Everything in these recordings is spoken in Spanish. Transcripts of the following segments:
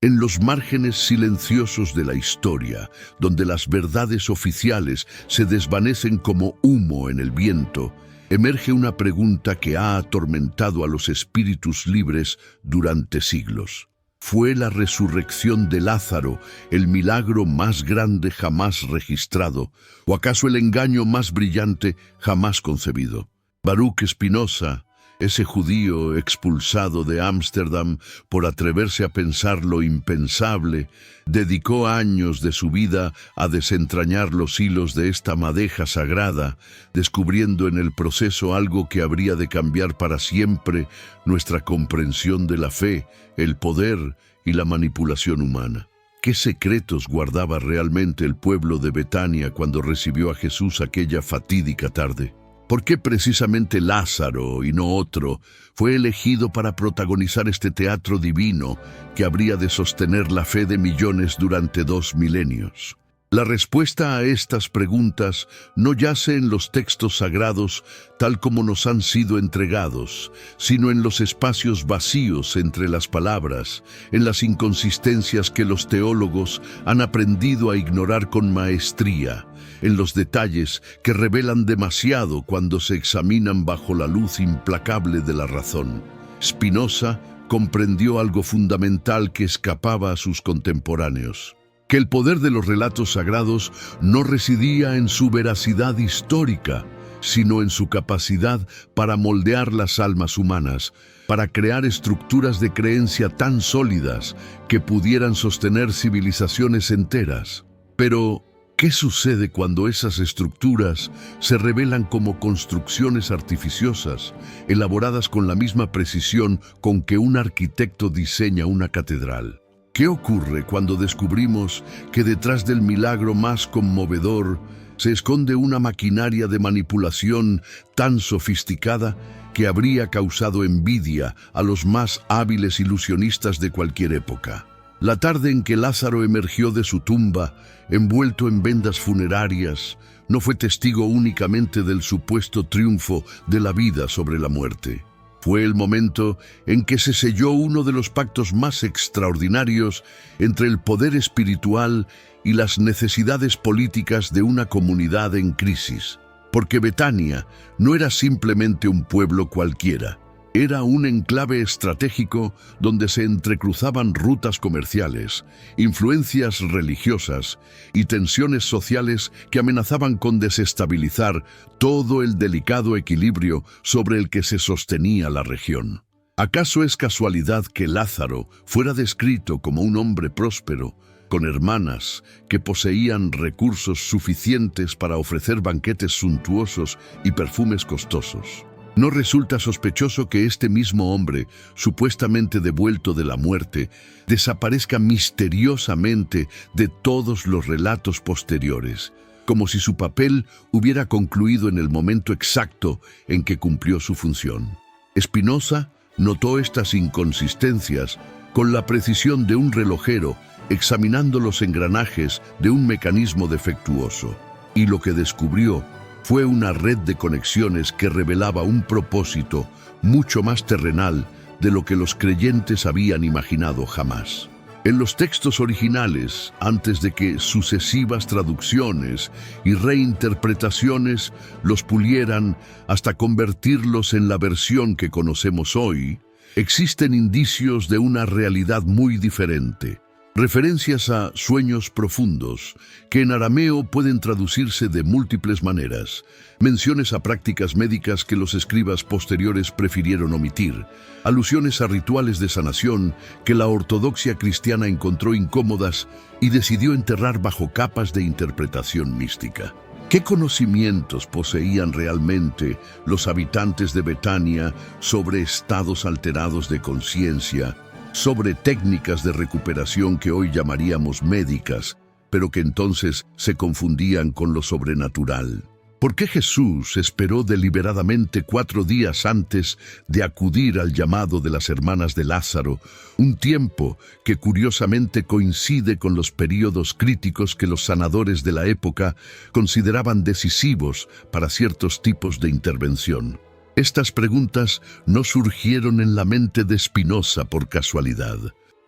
En los márgenes silenciosos de la historia, donde las verdades oficiales se desvanecen como humo en el viento, emerge una pregunta que ha atormentado a los espíritus libres durante siglos. ¿Fue la resurrección de Lázaro el milagro más grande jamás registrado, o acaso el engaño más brillante jamás concebido? Baruch Spinoza, ese judío expulsado de Ámsterdam por atreverse a pensar lo impensable, dedicó años de su vida a desentrañar los hilos de esta madeja sagrada, descubriendo en el proceso algo que habría de cambiar para siempre nuestra comprensión de la fe, el poder y la manipulación humana. ¿Qué secretos guardaba realmente el pueblo de Betania cuando recibió a Jesús aquella fatídica tarde? ¿Por qué precisamente Lázaro y no otro fue elegido para protagonizar este teatro divino que habría de sostener la fe de millones durante 2 milenios? La respuesta a estas preguntas no yace en los textos sagrados tal como nos han sido entregados, sino en los espacios vacíos entre las palabras, en las inconsistencias que los teólogos han aprendido a ignorar con maestría, en los detalles que revelan demasiado cuando se examinan bajo la luz implacable de la razón. Spinoza comprendió algo fundamental que escapaba a sus contemporáneos: que el poder de los relatos sagrados no residía en su veracidad histórica, sino en su capacidad para moldear las almas humanas, para crear estructuras de creencia tan sólidas que pudieran sostener civilizaciones enteras. Pero, ¿qué sucede cuando esas estructuras se revelan como construcciones artificiosas, elaboradas con la misma precisión con que un arquitecto diseña una catedral? ¿Qué ocurre cuando descubrimos que detrás del milagro más conmovedor se esconde una maquinaria de manipulación tan sofisticada que habría causado envidia a los más hábiles ilusionistas de cualquier época? La tarde en que Lázaro emergió de su tumba, envuelto en vendas funerarias, no fue testigo únicamente del supuesto triunfo de la vida sobre la muerte. Fue el momento en que se selló uno de los pactos más extraordinarios entre el poder espiritual y las necesidades políticas de una comunidad en crisis. Porque Betania no era simplemente un pueblo cualquiera. Era un enclave estratégico donde se entrecruzaban rutas comerciales, influencias religiosas y tensiones sociales que amenazaban con desestabilizar todo el delicado equilibrio sobre el que se sostenía la región. ¿Acaso es casualidad que Lázaro fuera descrito como un hombre próspero, con hermanas que poseían recursos suficientes para ofrecer banquetes suntuosos y perfumes costosos? ¿No resulta sospechoso que este mismo hombre, supuestamente devuelto de la muerte, desaparezca misteriosamente de todos los relatos posteriores, como si su papel hubiera concluido en el momento exacto en que cumplió su función? Spinoza notó estas inconsistencias con la precisión de un relojero examinando los engranajes de un mecanismo defectuoso, y lo que descubrió fue una red de conexiones que revelaba un propósito mucho más terrenal de lo que los creyentes habían imaginado jamás. En los textos originales, antes de que sucesivas traducciones y reinterpretaciones los pulieran hasta convertirlos en la versión que conocemos hoy, existen indicios de una realidad muy diferente. Referencias a sueños profundos, que en arameo pueden traducirse de múltiples maneras, menciones a prácticas médicas que los escribas posteriores prefirieron omitir, alusiones a rituales de sanación que la ortodoxia cristiana encontró incómodas y decidió enterrar bajo capas de interpretación mística. ¿Qué conocimientos poseían realmente los habitantes de Betania sobre estados alterados de conciencia, sobre técnicas de recuperación que hoy llamaríamos médicas, pero que entonces se confundían con lo sobrenatural? ¿Por qué Jesús esperó deliberadamente 4 días antes de acudir al llamado de las hermanas de Lázaro, un tiempo que curiosamente coincide con los períodos críticos que los sanadores de la época consideraban decisivos para ciertos tipos de intervención? Estas preguntas no surgieron en la mente de Spinoza por casualidad.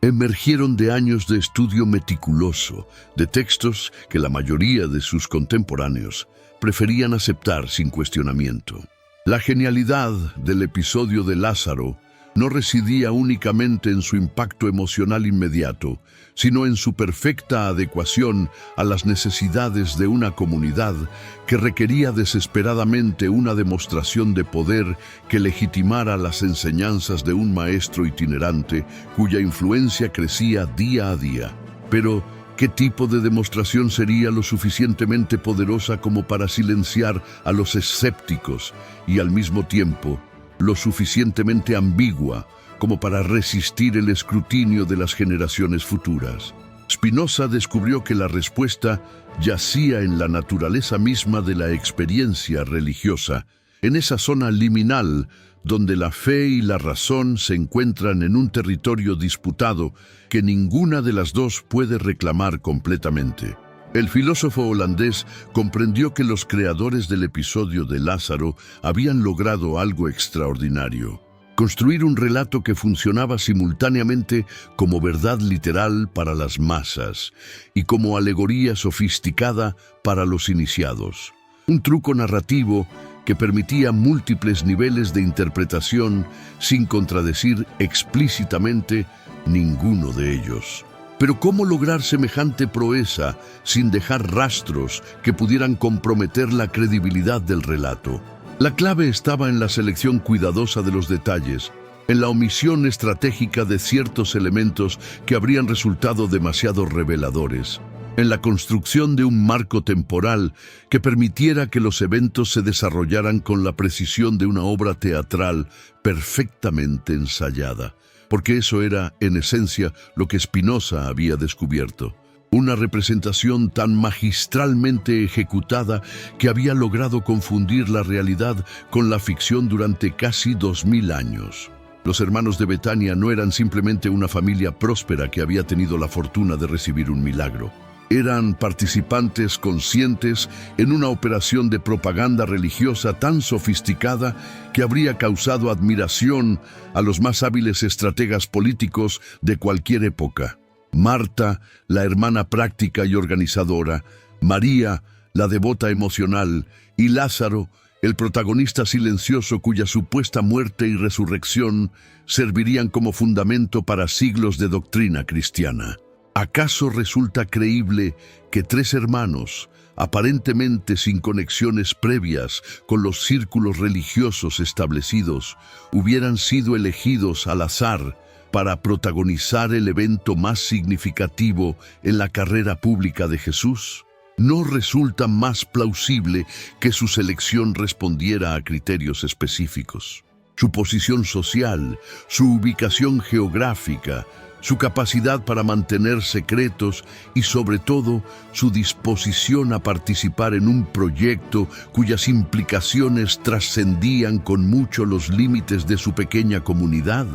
emergieron de años de estudio meticuloso de textos que la mayoría de sus contemporáneos preferían aceptar sin cuestionamiento. La genialidad del episodio de Lázaro no residía únicamente en su impacto emocional inmediato, sino en su perfecta adecuación a las necesidades de una comunidad que requería desesperadamente una demostración de poder que legitimara las enseñanzas de un maestro itinerante cuya influencia crecía día a día. Pero, ¿qué tipo de demostración sería lo suficientemente poderosa como para silenciar a los escépticos y al mismo tiempo lo suficientemente ambigua como para resistir el escrutinio de las generaciones futuras? Spinoza descubrió que la respuesta yacía en la naturaleza misma de la experiencia religiosa, en esa zona liminal donde la fe y la razón se encuentran en un territorio disputado que ninguna de las dos puede reclamar completamente. El filósofo holandés comprendió que los creadores del episodio de Lázaro habían logrado algo extraordinario: construir un relato que funcionaba simultáneamente como verdad literal para las masas y como alegoría sofisticada para los iniciados. Un truco narrativo que permitía múltiples niveles de interpretación sin contradecir explícitamente ninguno de ellos. Pero ¿cómo lograr semejante proeza sin dejar rastros que pudieran comprometer la credibilidad del relato? La clave estaba en la selección cuidadosa de los detalles, en la omisión estratégica de ciertos elementos que habrían resultado demasiado reveladores, en la construcción de un marco temporal que permitiera que los eventos se desarrollaran con la precisión de una obra teatral perfectamente ensayada. Porque eso era, en esencia, lo que Spinoza había descubierto. Una representación tan magistralmente ejecutada que había logrado confundir la realidad con la ficción durante casi 2000 años. Los hermanos de Betania no eran simplemente una familia próspera que había tenido la fortuna de recibir un milagro. Eran participantes conscientes en una operación de propaganda religiosa tan sofisticada que habría causado admiración a los más hábiles estrategas políticos de cualquier época. Marta, la hermana práctica y organizadora; María, la devota emocional; y Lázaro, el protagonista silencioso cuya supuesta muerte y resurrección servirían como fundamento para siglos de doctrina cristiana. ¿Acaso resulta creíble que tres hermanos, aparentemente sin conexiones previas con los círculos religiosos establecidos, hubieran sido elegidos al azar para protagonizar el evento más significativo en la carrera pública de Jesús? ¿No resulta más plausible que su selección respondiera a criterios específicos? Su posición social, su ubicación geográfica, su capacidad para mantener secretos y, sobre todo, su disposición a participar en un proyecto cuyas implicaciones trascendían con mucho los límites de su pequeña comunidad.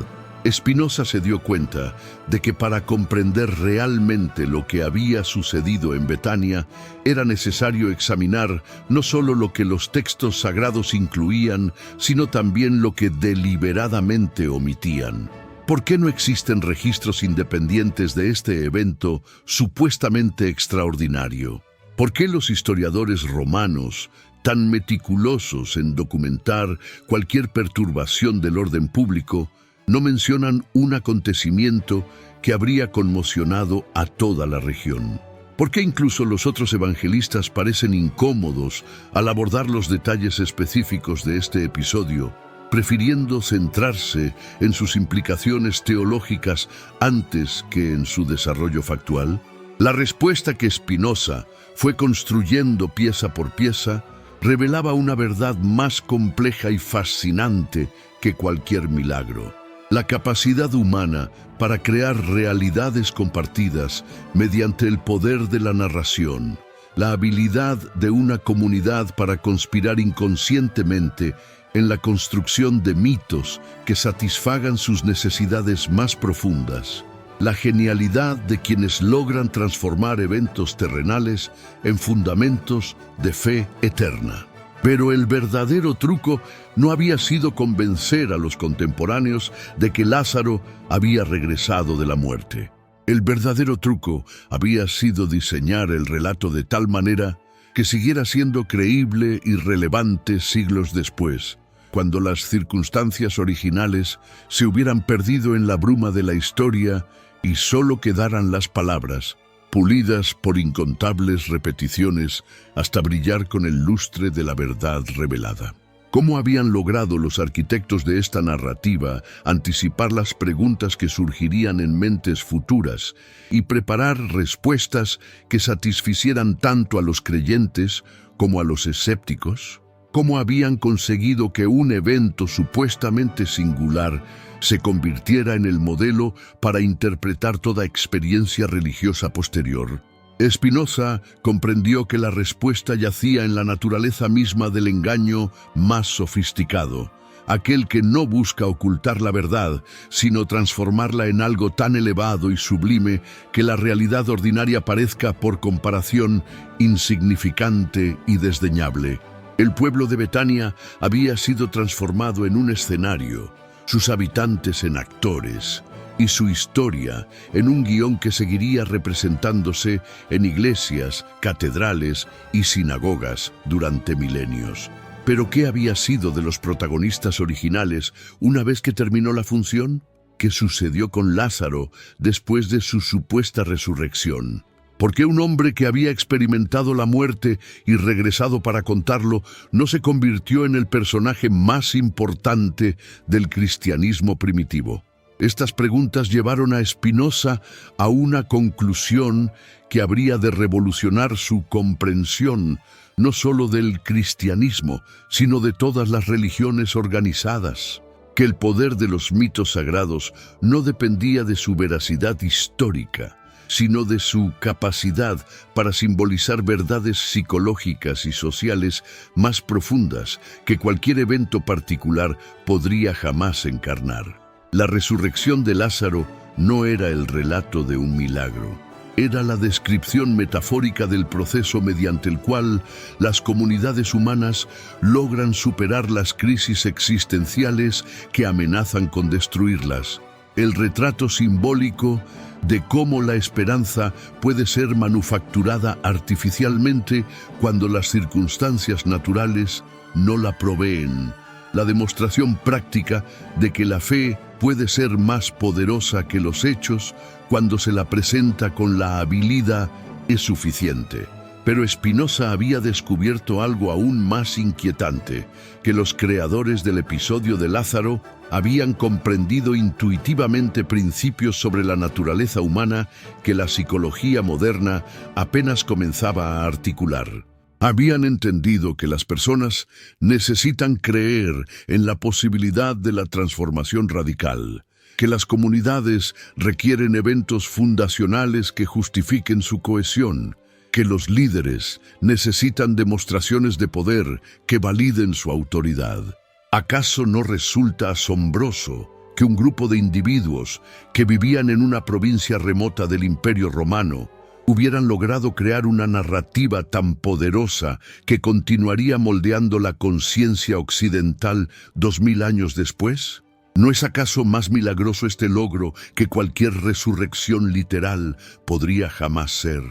Spinoza se dio cuenta de que para comprender realmente lo que había sucedido en Betania, era necesario examinar no solo lo que los textos sagrados incluían, sino también lo que deliberadamente omitían. ¿Por qué no existen registros independientes de este evento supuestamente extraordinario? ¿Por qué los historiadores romanos, tan meticulosos en documentar cualquier perturbación del orden público, no mencionan un acontecimiento que habría conmocionado a toda la región? ¿Por qué incluso los otros evangelistas parecen incómodos al abordar los detalles específicos de este episodio, prefiriendo centrarse en sus implicaciones teológicas antes que en su desarrollo factual? La respuesta que Spinoza fue construyendo pieza por pieza revelaba una verdad más compleja y fascinante que cualquier milagro: la capacidad humana para crear realidades compartidas mediante el poder de la narración, la habilidad de una comunidad para conspirar inconscientemente en la construcción de mitos que satisfagan sus necesidades más profundas, la genialidad de quienes logran transformar eventos terrenales en fundamentos de fe eterna. Pero el verdadero truco no había sido convencer a los contemporáneos de que Lázaro había regresado de la muerte. El verdadero truco había sido diseñar el relato de tal manera que siguiera siendo creíble y relevante siglos después, cuando las circunstancias originales se hubieran perdido en la bruma de la historia y solo quedaran las palabras, pulidas por incontables repeticiones hasta brillar con el lustre de la verdad revelada. ¿Cómo habían logrado los arquitectos de esta narrativa anticipar las preguntas que surgirían en mentes futuras y preparar respuestas que satisficieran tanto a los creyentes como a los escépticos? ¿Cómo habían conseguido que un evento supuestamente singular se convirtiera en el modelo para interpretar toda experiencia religiosa posterior? Spinoza comprendió que la respuesta yacía en la naturaleza misma del engaño más sofisticado, aquel que no busca ocultar la verdad, sino transformarla en algo tan elevado y sublime que la realidad ordinaria parezca, por comparación, insignificante y desdeñable. El pueblo de Betania había sido transformado en un escenario, sus habitantes en actores, y su historia en un guión que seguiría representándose en iglesias, catedrales y sinagogas durante milenios. ¿Pero qué había sido de los protagonistas originales una vez que terminó la función? ¿Qué sucedió con Lázaro después de su supuesta resurrección? ¿Por qué un hombre que había experimentado la muerte y regresado para contarlo no se convirtió en el personaje más importante del cristianismo primitivo? Estas preguntas llevaron a Spinoza a una conclusión que habría de revolucionar su comprensión, no solo del cristianismo, sino de todas las religiones organizadas. Que el poder de los mitos sagrados no dependía de su veracidad histórica, sino de su capacidad para simbolizar verdades psicológicas y sociales más profundas que cualquier evento particular podría jamás encarnar. La resurrección de Lázaro no era el relato de un milagro, era la descripción metafórica del proceso mediante el cual las comunidades humanas logran superar las crisis existenciales que amenazan con destruirlas. El retrato simbólico de cómo la esperanza puede ser manufacturada artificialmente cuando las circunstancias naturales no la proveen. La demostración práctica de que la fe puede ser más poderosa que los hechos cuando se la presenta con la habilidad es suficiente. Pero Spinoza había descubierto algo aún más inquietante, que los creadores del episodio de Lázaro habían comprendido intuitivamente principios sobre la naturaleza humana que la psicología moderna apenas comenzaba a articular. Habían entendido que las personas necesitan creer en la posibilidad de la transformación radical, que las comunidades requieren eventos fundacionales que justifiquen su cohesión, que los líderes necesitan demostraciones de poder que validen su autoridad. ¿Acaso no resulta asombroso que un grupo de individuos que vivían en una provincia remota del Imperio Romano hubieran logrado crear una narrativa tan poderosa que continuaría moldeando la conciencia occidental 2000 años después? ¿No es acaso más milagroso este logro que cualquier resurrección literal podría jamás ser?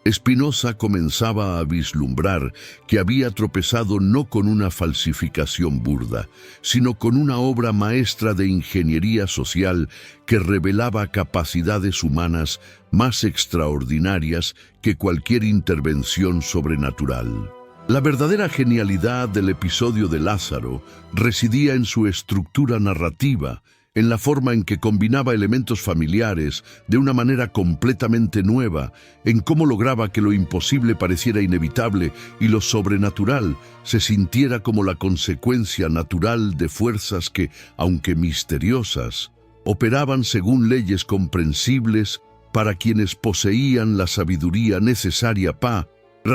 Spinoza comenzaba a vislumbrar que había tropezado no con una falsificación burda, sino con una obra maestra de ingeniería social que revelaba capacidades humanas más extraordinarias que cualquier intervención sobrenatural. La verdadera genialidad del episodio de Lázaro residía en su estructura narrativa, en la forma en que combinaba elementos familiares de una manera completamente nueva, en cómo lograba que lo imposible pareciera inevitable y lo sobrenatural se sintiera como la consecuencia natural de fuerzas que, aunque misteriosas, operaban según leyes comprensibles para quienes poseían la sabiduría necesaria para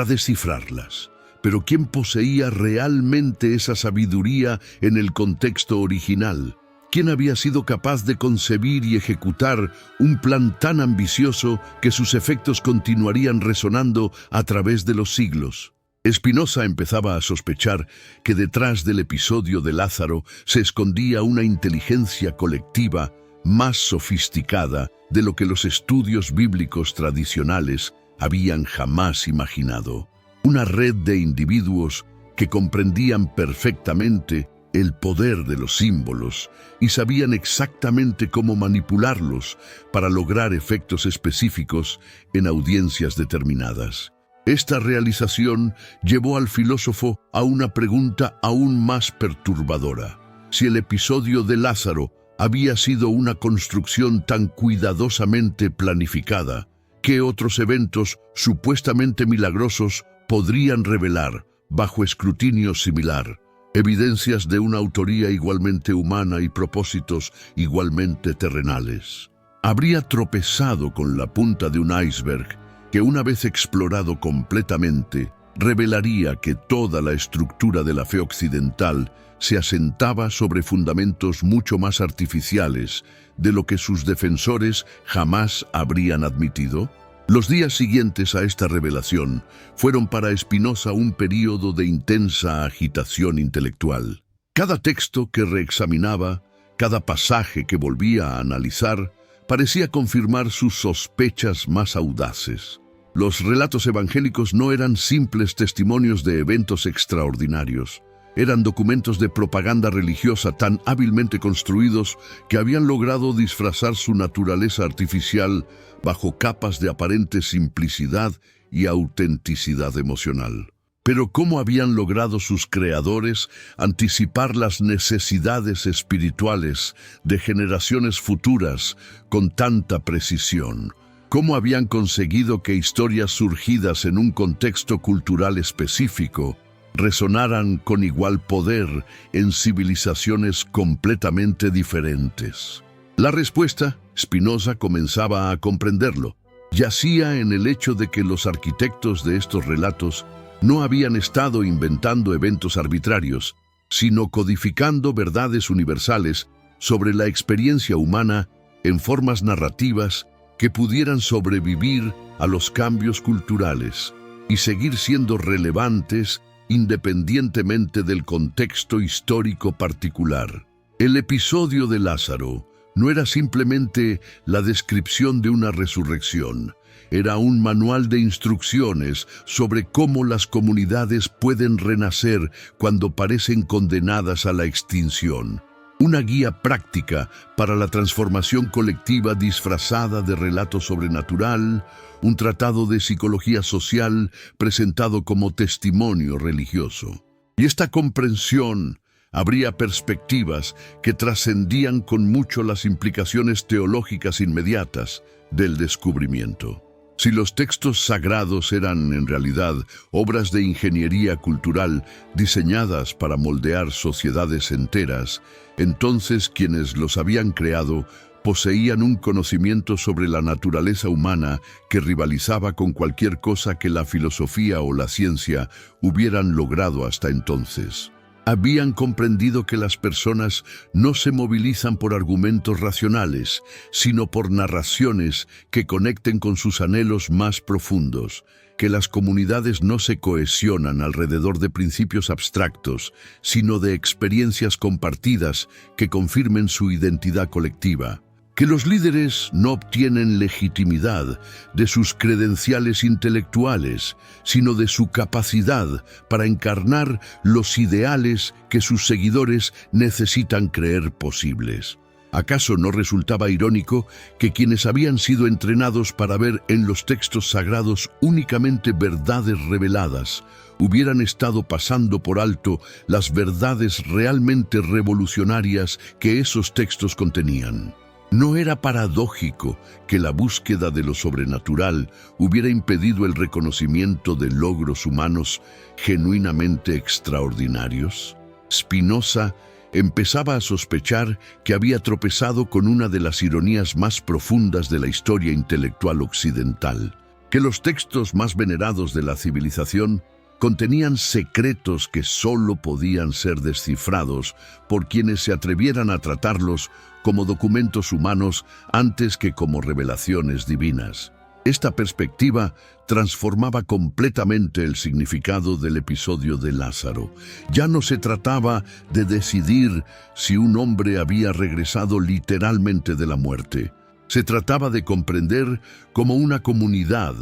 descifrarlas. Pero ¿quién poseía realmente esa sabiduría en el contexto original? ¿Quién había sido capaz de concebir y ejecutar un plan tan ambicioso que sus efectos continuarían resonando a través de los siglos? Spinoza empezaba a sospechar que detrás del episodio de Lázaro se escondía una inteligencia colectiva más sofisticada de lo que los estudios bíblicos tradicionales habían jamás imaginado. Una red de individuos que comprendían perfectamente el poder de los símbolos y sabían exactamente cómo manipularlos para lograr efectos específicos en audiencias determinadas. Esta realización llevó al filósofo a una pregunta aún más perturbadora. Si el episodio de Lázaro había sido una construcción tan cuidadosamente planificada, ¿qué otros eventos supuestamente milagrosos podrían revelar, bajo escrutinio similar, evidencias de una autoría igualmente humana y propósitos igualmente terrenales? Habría tropezado con la punta de un iceberg que, una vez explorado completamente, revelaría que toda la estructura de la fe occidental se asentaba sobre fundamentos mucho más artificiales de lo que sus defensores jamás habrían admitido. Los días siguientes a esta revelación fueron para Spinoza un período de intensa agitación intelectual. Cada texto que reexaminaba, cada pasaje que volvía a analizar, parecía confirmar sus sospechas más audaces. Los relatos evangélicos no eran simples testimonios de eventos extraordinarios. Eran documentos de propaganda religiosa tan hábilmente construidos que habían logrado disfrazar su naturaleza artificial bajo capas de aparente simplicidad y autenticidad emocional. Pero ¿cómo habían logrado sus creadores anticipar las necesidades espirituales de generaciones futuras con tanta precisión? ¿Cómo habían conseguido que historias surgidas en un contexto cultural específico resonaran con igual poder en civilizaciones completamente diferentes? La respuesta, Spinoza comenzaba a comprenderlo, yacía en el hecho de que los arquitectos de estos relatos no habían estado inventando eventos arbitrarios, sino codificando verdades universales sobre la experiencia humana en formas narrativas que pudieran sobrevivir a los cambios culturales y seguir siendo relevantes independientemente del contexto histórico particular. El episodio de Lázaro no era simplemente la descripción de una resurrección, era un manual de instrucciones sobre cómo las comunidades pueden renacer cuando parecen condenadas a la extinción. Una guía práctica para la transformación colectiva disfrazada de relato sobrenatural, un tratado de psicología social presentado como testimonio religioso. Y esta comprensión abría perspectivas que trascendían con mucho las implicaciones teológicas inmediatas del descubrimiento. Si los textos sagrados eran, en realidad, obras de ingeniería cultural diseñadas para moldear sociedades enteras, entonces quienes los habían creado poseían un conocimiento sobre la naturaleza humana que rivalizaba con cualquier cosa que la filosofía o la ciencia hubieran logrado hasta entonces. Habían comprendido que las personas no se movilizan por argumentos racionales, sino por narraciones que conecten con sus anhelos más profundos, que las comunidades no se cohesionan alrededor de principios abstractos, sino de experiencias compartidas que confirmen su identidad colectiva. Que los líderes no obtienen legitimidad de sus credenciales intelectuales, sino de su capacidad para encarnar los ideales que sus seguidores necesitan creer posibles. ¿Acaso no resultaba irónico que quienes habían sido entrenados para ver en los textos sagrados únicamente verdades reveladas, hubieran estado pasando por alto las verdades realmente revolucionarias que esos textos contenían? ¿No era paradójico que la búsqueda de lo sobrenatural hubiera impedido el reconocimiento de logros humanos genuinamente extraordinarios? Spinoza empezaba a sospechar que había tropezado con una de las ironías más profundas de la historia intelectual occidental, que los textos más venerados de la civilización contenían secretos que solo podían ser descifrados por quienes se atrevieran a tratarlos como documentos humanos antes que como revelaciones divinas. Esta perspectiva transformaba completamente el significado del episodio de Lázaro. Ya no se trataba de decidir si un hombre había regresado literalmente de la muerte. Se trataba de comprender cómo una comunidad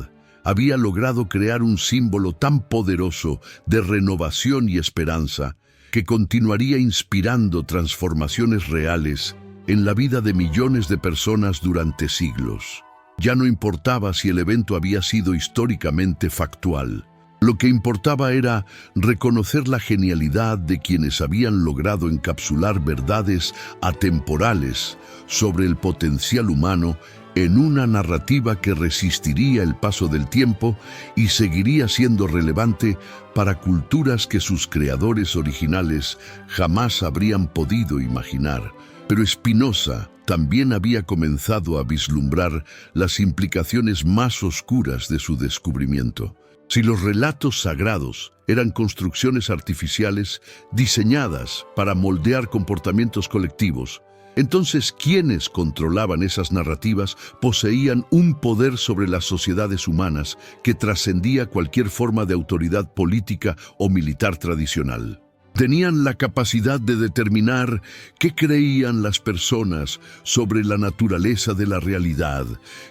había logrado crear un símbolo tan poderoso de renovación y esperanza que continuaría inspirando transformaciones reales en la vida de millones de personas durante siglos. Ya no importaba si el evento había sido históricamente factual. Lo que importaba era reconocer la genialidad de quienes habían logrado encapsular verdades atemporales sobre el potencial humano en una narrativa que resistiría el paso del tiempo y seguiría siendo relevante para culturas que sus creadores originales jamás habrían podido imaginar. Pero Spinoza también había comenzado a vislumbrar las implicaciones más oscuras de su descubrimiento. Si los relatos sagrados eran construcciones artificiales diseñadas para moldear comportamientos colectivos, entonces quienes controlaban esas narrativas poseían un poder sobre las sociedades humanas que trascendía cualquier forma de autoridad política o militar tradicional. Tenían la capacidad de determinar qué creían las personas sobre la naturaleza de la realidad,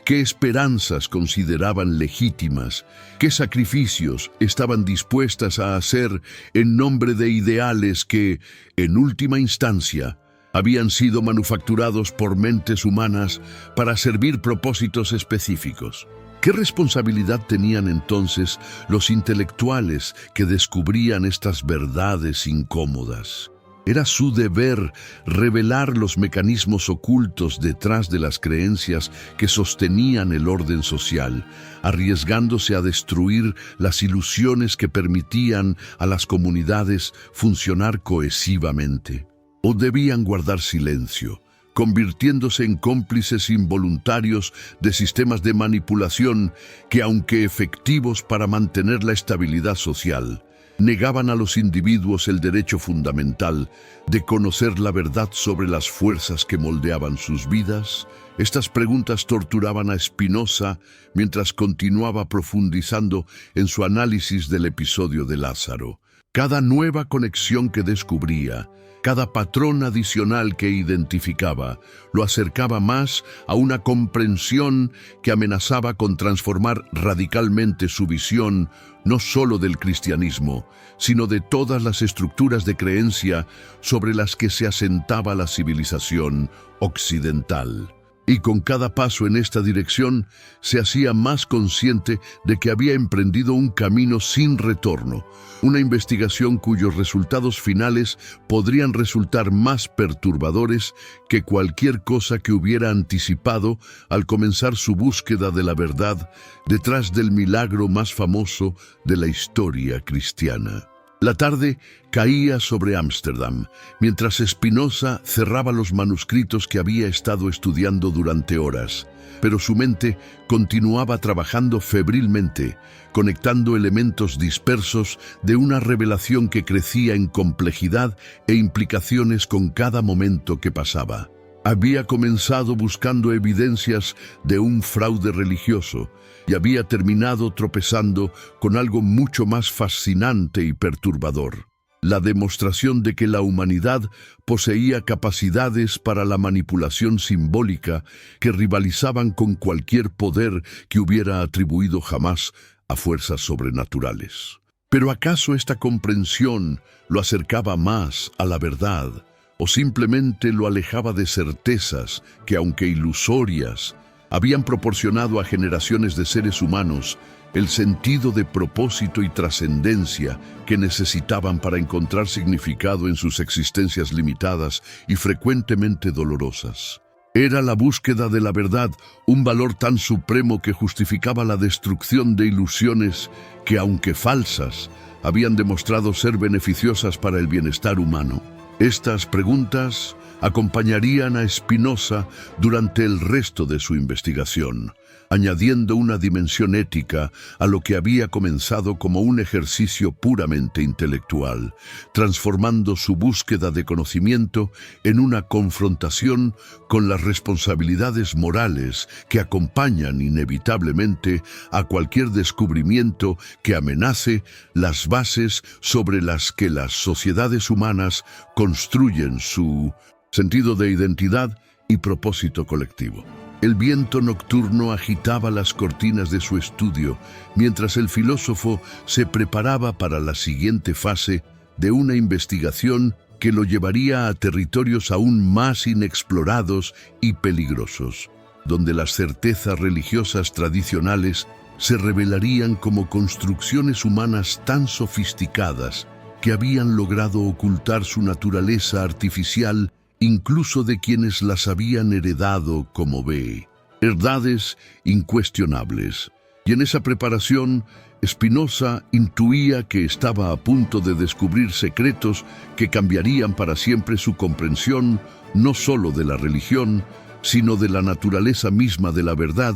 qué esperanzas consideraban legítimas, qué sacrificios estaban dispuestas a hacer en nombre de ideales que, en última instancia, habían sido manufacturados por mentes humanas para servir propósitos específicos. ¿Qué responsabilidad tenían entonces los intelectuales que descubrían estas verdades incómodas? Era su deber revelar los mecanismos ocultos detrás de las creencias que sostenían el orden social, arriesgándose a destruir las ilusiones que permitían a las comunidades funcionar cohesivamente. ¿O debían guardar silencio, convirtiéndose en cómplices involuntarios de sistemas de manipulación que, aunque efectivos para mantener la estabilidad social, negaban a los individuos el derecho fundamental de conocer la verdad sobre las fuerzas que moldeaban sus vidas? Estas preguntas torturaban a Spinoza mientras continuaba profundizando en su análisis del episodio de Lázaro. Cada nueva conexión que descubría, cada patrón adicional que identificaba, lo acercaba más a una comprensión que amenazaba con transformar radicalmente su visión, no solo del cristianismo, sino de todas las estructuras de creencia sobre las que se asentaba la civilización occidental. Y con cada paso en esta dirección se hacía más consciente de que había emprendido un camino sin retorno, una investigación cuyos resultados finales podrían resultar más perturbadores que cualquier cosa que hubiera anticipado al comenzar su búsqueda de la verdad detrás del milagro más famoso de la historia cristiana. La tarde caía sobre Ámsterdam, mientras Spinoza cerraba los manuscritos que había estado estudiando durante horas, pero su mente continuaba trabajando febrilmente, conectando elementos dispersos de una revelación que crecía en complejidad e implicaciones con cada momento que pasaba. Había comenzado buscando evidencias de un fraude religioso y había terminado tropezando con algo mucho más fascinante y perturbador: la demostración de que la humanidad poseía capacidades para la manipulación simbólica que rivalizaban con cualquier poder que hubiera atribuido jamás a fuerzas sobrenaturales. ¿Pero acaso esta comprensión lo acercaba más a la verdad, o simplemente lo alejaba de certezas que, aunque ilusorias, habían proporcionado a generaciones de seres humanos el sentido de propósito y trascendencia que necesitaban para encontrar significado en sus existencias limitadas y frecuentemente dolorosas? ¿Era la búsqueda de la verdad un valor tan supremo que justificaba la destrucción de ilusiones que, aunque falsas, habían demostrado ser beneficiosas para el bienestar humano? Estas preguntas acompañarían a Spinoza durante el resto de su investigación, añadiendo una dimensión ética a lo que había comenzado como un ejercicio puramente intelectual, transformando su búsqueda de conocimiento en una confrontación con las responsabilidades morales que acompañan inevitablemente a cualquier descubrimiento que amenace las bases sobre las que las sociedades humanas construyen su sentido de identidad y propósito colectivo. El viento nocturno agitaba las cortinas de su estudio mientras el filósofo se preparaba para la siguiente fase de una investigación que lo llevaría a territorios aún más inexplorados y peligrosos, donde las certezas religiosas tradicionales se revelarían como construcciones humanas tan sofisticadas que habían logrado ocultar su naturaleza artificial incluso de quienes las habían heredado como verdades incuestionables. Y en esa preparación, Spinoza intuía que estaba a punto de descubrir secretos que cambiarían para siempre su comprensión no solo de la religión, sino de la naturaleza misma de la verdad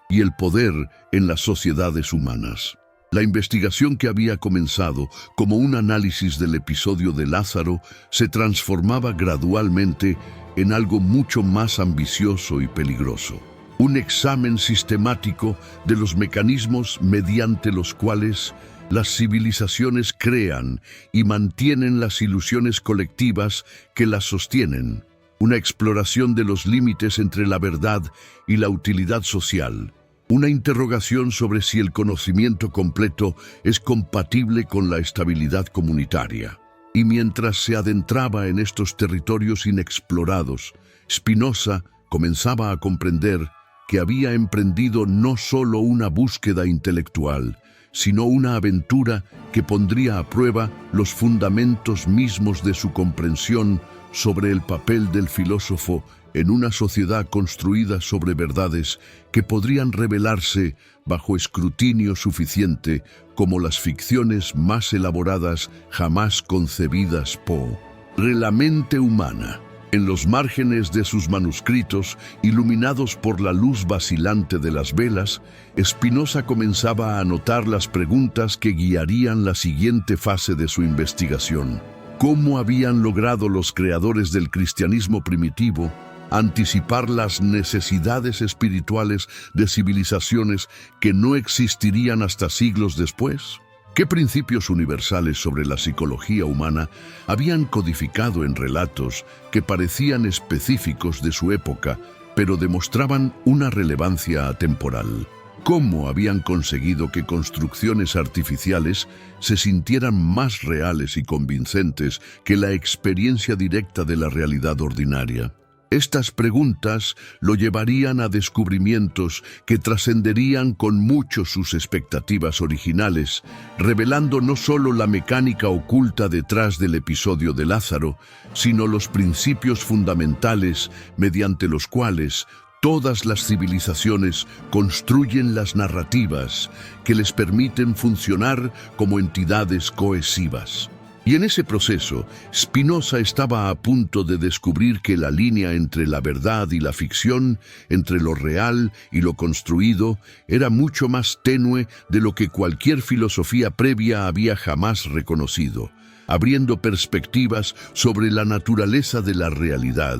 y el poder en las sociedades humanas. La investigación que había comenzado como un análisis del episodio de Lázaro se transformaba gradualmente en algo mucho más ambicioso y peligroso. Un examen sistemático de los mecanismos mediante los cuales las civilizaciones crean y mantienen las ilusiones colectivas que las sostienen. Una exploración de los límites entre la verdad y la utilidad social. Una interrogación sobre si el conocimiento completo es compatible con la estabilidad comunitaria. Y mientras se adentraba en estos territorios inexplorados, Spinoza comenzaba a comprender que había emprendido no solo una búsqueda intelectual, sino una aventura que pondría a prueba los fundamentos mismos de su comprensión sobre el papel del filósofo en una sociedad construida sobre verdades que podrían revelarse bajo escrutinio suficiente como las ficciones más elaboradas jamás concebidas por la mente humana. En los márgenes de sus manuscritos, iluminados por la luz vacilante de las velas, Spinoza comenzaba a anotar las preguntas que guiarían la siguiente fase de su investigación. ¿Cómo habían logrado los creadores del cristianismo primitivo anticipar las necesidades espirituales de civilizaciones que no existirían hasta siglos después? ¿Qué principios universales sobre la psicología humana habían codificado en relatos que parecían específicos de su época, pero demostraban una relevancia atemporal? ¿Cómo habían conseguido que construcciones artificiales se sintieran más reales y convincentes que la experiencia directa de la realidad ordinaria? Estas preguntas lo llevarían a descubrimientos que trascenderían con mucho sus expectativas originales, revelando no solo la mecánica oculta detrás del episodio de Lázaro, sino los principios fundamentales mediante los cuales todas las civilizaciones construyen las narrativas que les permiten funcionar como entidades cohesivas. Y en ese proceso, Spinoza estaba a punto de descubrir que la línea entre la verdad y la ficción, entre lo real y lo construido, era mucho más tenue de lo que cualquier filosofía previa había jamás reconocido, abriendo perspectivas sobre la naturaleza de la realidad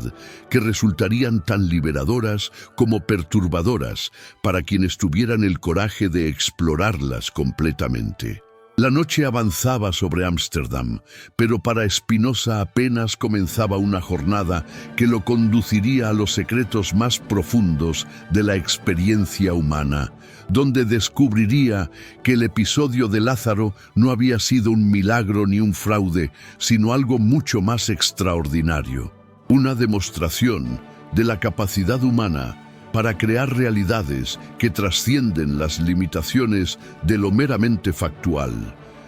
que resultarían tan liberadoras como perturbadoras para quienes tuvieran el coraje de explorarlas completamente. La noche avanzaba sobre Ámsterdam, pero para Spinoza apenas comenzaba una jornada que lo conduciría a los secretos más profundos de la experiencia humana, donde descubriría que el episodio de Lázaro no había sido un milagro ni un fraude, sino algo mucho más extraordinario, una demostración de la capacidad humana para crear realidades que trascienden las limitaciones de lo meramente factual,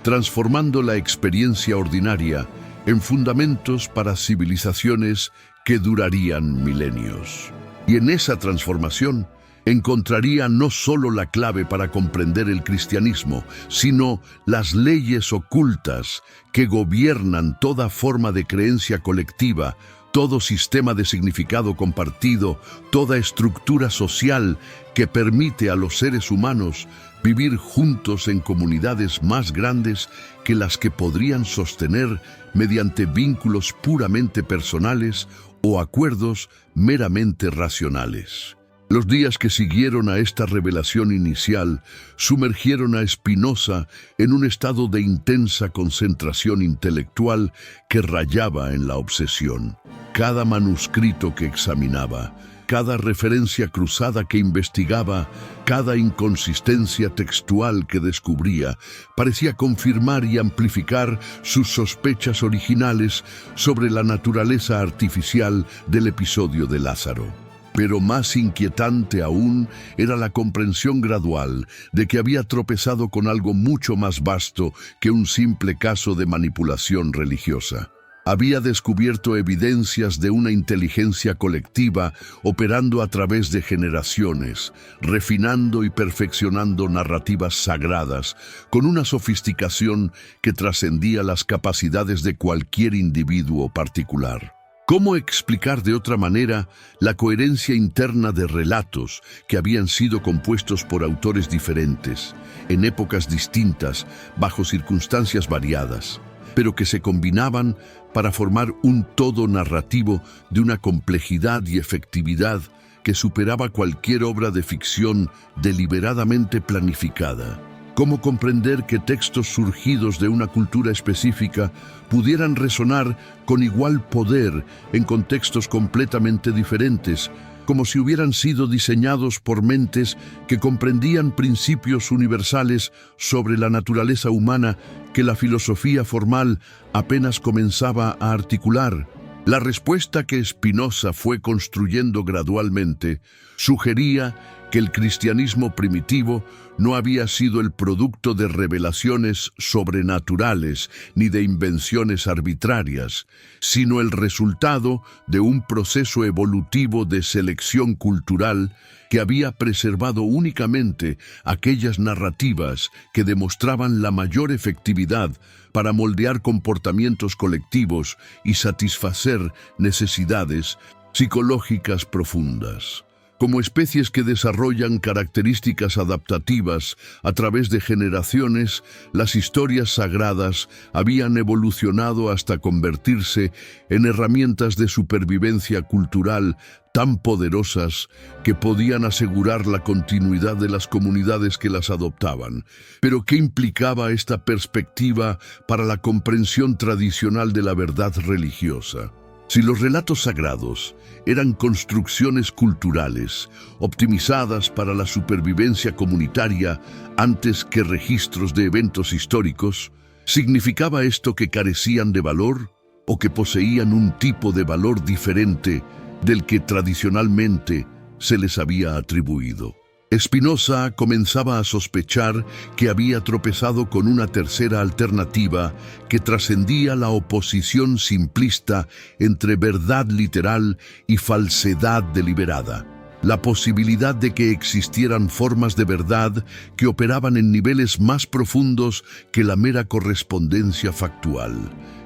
transformando la experiencia ordinaria en fundamentos para civilizaciones que durarían milenios. Y en esa transformación encontraría no solo la clave para comprender el cristianismo, sino las leyes ocultas que gobiernan toda forma de creencia colectiva, todo sistema de significado compartido, toda estructura social que permite a los seres humanos vivir juntos en comunidades más grandes que las que podrían sostener mediante vínculos puramente personales o acuerdos meramente racionales. Los días que siguieron a esta revelación inicial sumergieron a Spinoza en un estado de intensa concentración intelectual que rayaba en la obsesión. Cada manuscrito que examinaba, cada referencia cruzada que investigaba, cada inconsistencia textual que descubría, parecía confirmar y amplificar sus sospechas originales sobre la naturaleza artificial del episodio de Lázaro. Pero más inquietante aún era la comprensión gradual de que había tropezado con algo mucho más vasto que un simple caso de manipulación religiosa. Había descubierto evidencias de una inteligencia colectiva operando a través de generaciones, refinando y perfeccionando narrativas sagradas, con una sofisticación que trascendía las capacidades de cualquier individuo particular. ¿Cómo explicar de otra manera la coherencia interna de relatos que habían sido compuestos por autores diferentes, en épocas distintas, bajo circunstancias variadas, pero que se combinaban para formar un todo narrativo de una complejidad y efectividad que superaba cualquier obra de ficción deliberadamente planificada? ¿Cómo comprender que textos surgidos de una cultura específica pudieran resonar con igual poder en contextos completamente diferentes, como si hubieran sido diseñados por mentes que comprendían principios universales sobre la naturaleza humana que la filosofía formal apenas comenzaba a articular? La respuesta que Spinoza fue construyendo gradualmente sugería que el cristianismo primitivo no había sido el producto de revelaciones sobrenaturales ni de invenciones arbitrarias, sino el resultado de un proceso evolutivo de selección cultural que había preservado únicamente aquellas narrativas que demostraban la mayor efectividad para moldear comportamientos colectivos y satisfacer necesidades psicológicas profundas. Como especies que desarrollan características adaptativas a través de generaciones, las historias sagradas habían evolucionado hasta convertirse en herramientas de supervivencia cultural tan poderosas que podían asegurar la continuidad de las comunidades que las adoptaban. Pero ¿qué implicaba esta perspectiva para la comprensión tradicional de la verdad religiosa? Si los relatos sagrados eran construcciones culturales optimizadas para la supervivencia comunitaria antes que registros de eventos históricos, ¿significaba esto que carecían de valor o que poseían un tipo de valor diferente del que tradicionalmente se les había atribuido? Spinoza comenzaba a sospechar que había tropezado con una tercera alternativa que trascendía la oposición simplista entre verdad literal y falsedad deliberada. La posibilidad de que existieran formas de verdad que operaban en niveles más profundos que la mera correspondencia factual.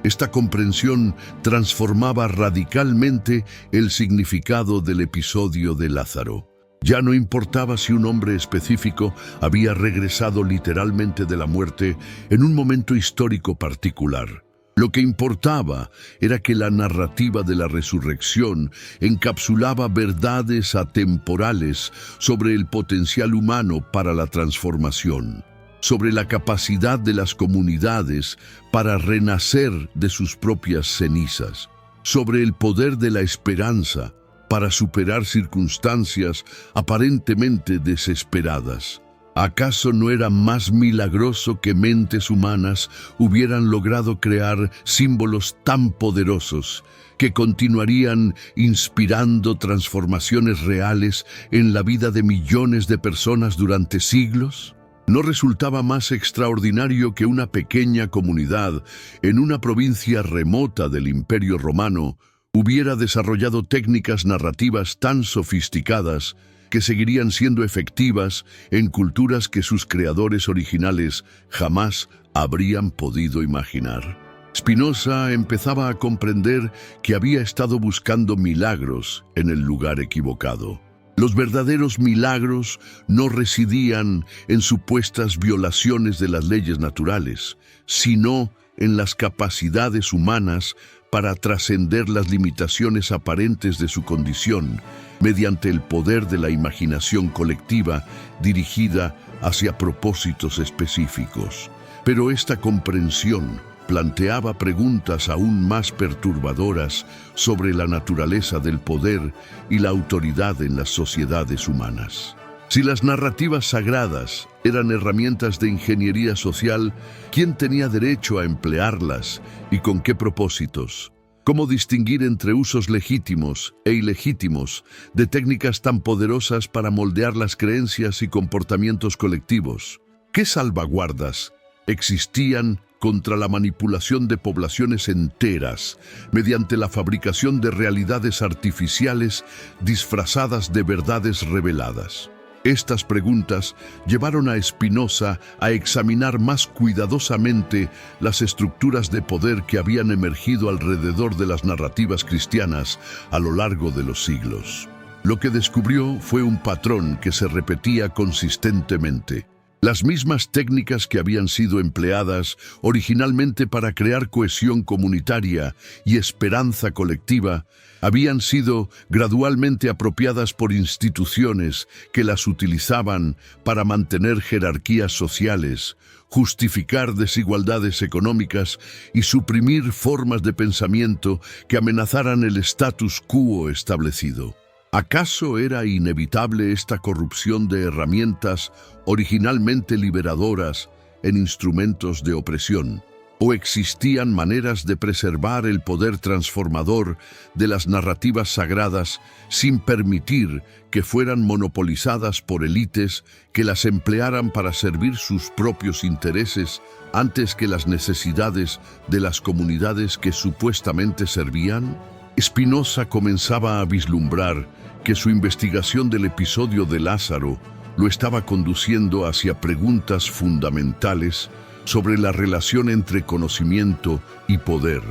Esta comprensión transformaba radicalmente el significado del episodio de Lázaro. Ya no importaba si un hombre específico había regresado literalmente de la muerte en un momento histórico particular. Lo que importaba era que la narrativa de la resurrección encapsulaba verdades atemporales sobre el potencial humano para la transformación, sobre la capacidad de las comunidades para renacer de sus propias cenizas, sobre el poder de la esperanza para superar circunstancias aparentemente desesperadas. ¿Acaso no era más milagroso que mentes humanas hubieran logrado crear símbolos tan poderosos que continuarían inspirando transformaciones reales en la vida de millones de personas durante siglos? ¿No resultaba más extraordinario que una pequeña comunidad en una provincia remota del Imperio Romano hubiera desarrollado técnicas narrativas tan sofisticadas que seguirían siendo efectivas en culturas que sus creadores originales jamás habrían podido imaginar? Spinoza empezaba a comprender que había estado buscando milagros en el lugar equivocado. Los verdaderos milagros no residían en supuestas violaciones de las leyes naturales, sino en las capacidades humanas para trascender las limitaciones aparentes de su condición mediante el poder de la imaginación colectiva dirigida hacia propósitos específicos. Pero esta comprensión planteaba preguntas aún más perturbadoras sobre la naturaleza del poder y la autoridad en las sociedades humanas. Si las narrativas sagradas eran herramientas de ingeniería social, ¿quién tenía derecho a emplearlas y con qué propósitos? ¿Cómo distinguir entre usos legítimos e ilegítimos de técnicas tan poderosas para moldear las creencias y comportamientos colectivos? ¿Qué salvaguardas existían contra la manipulación de poblaciones enteras mediante la fabricación de realidades artificiales disfrazadas de verdades reveladas? Estas preguntas llevaron a Spinoza a examinar más cuidadosamente las estructuras de poder que habían emergido alrededor de las narrativas cristianas a lo largo de los siglos. Lo que descubrió fue un patrón que se repetía consistentemente. Las mismas técnicas que habían sido empleadas originalmente para crear cohesión comunitaria y esperanza colectiva habían sido gradualmente apropiadas por instituciones que las utilizaban para mantener jerarquías sociales, justificar desigualdades económicas y suprimir formas de pensamiento que amenazaran el status quo establecido. ¿Acaso era inevitable esta corrupción de herramientas originalmente liberadoras en instrumentos de opresión? ¿O existían maneras de preservar el poder transformador de las narrativas sagradas sin permitir que fueran monopolizadas por élites que las emplearan para servir sus propios intereses antes que las necesidades de las comunidades que supuestamente servían? Spinoza comenzaba a vislumbrar que su investigación del episodio de Lázaro lo estaba conduciendo hacia preguntas fundamentales sobre la relación entre conocimiento y poder,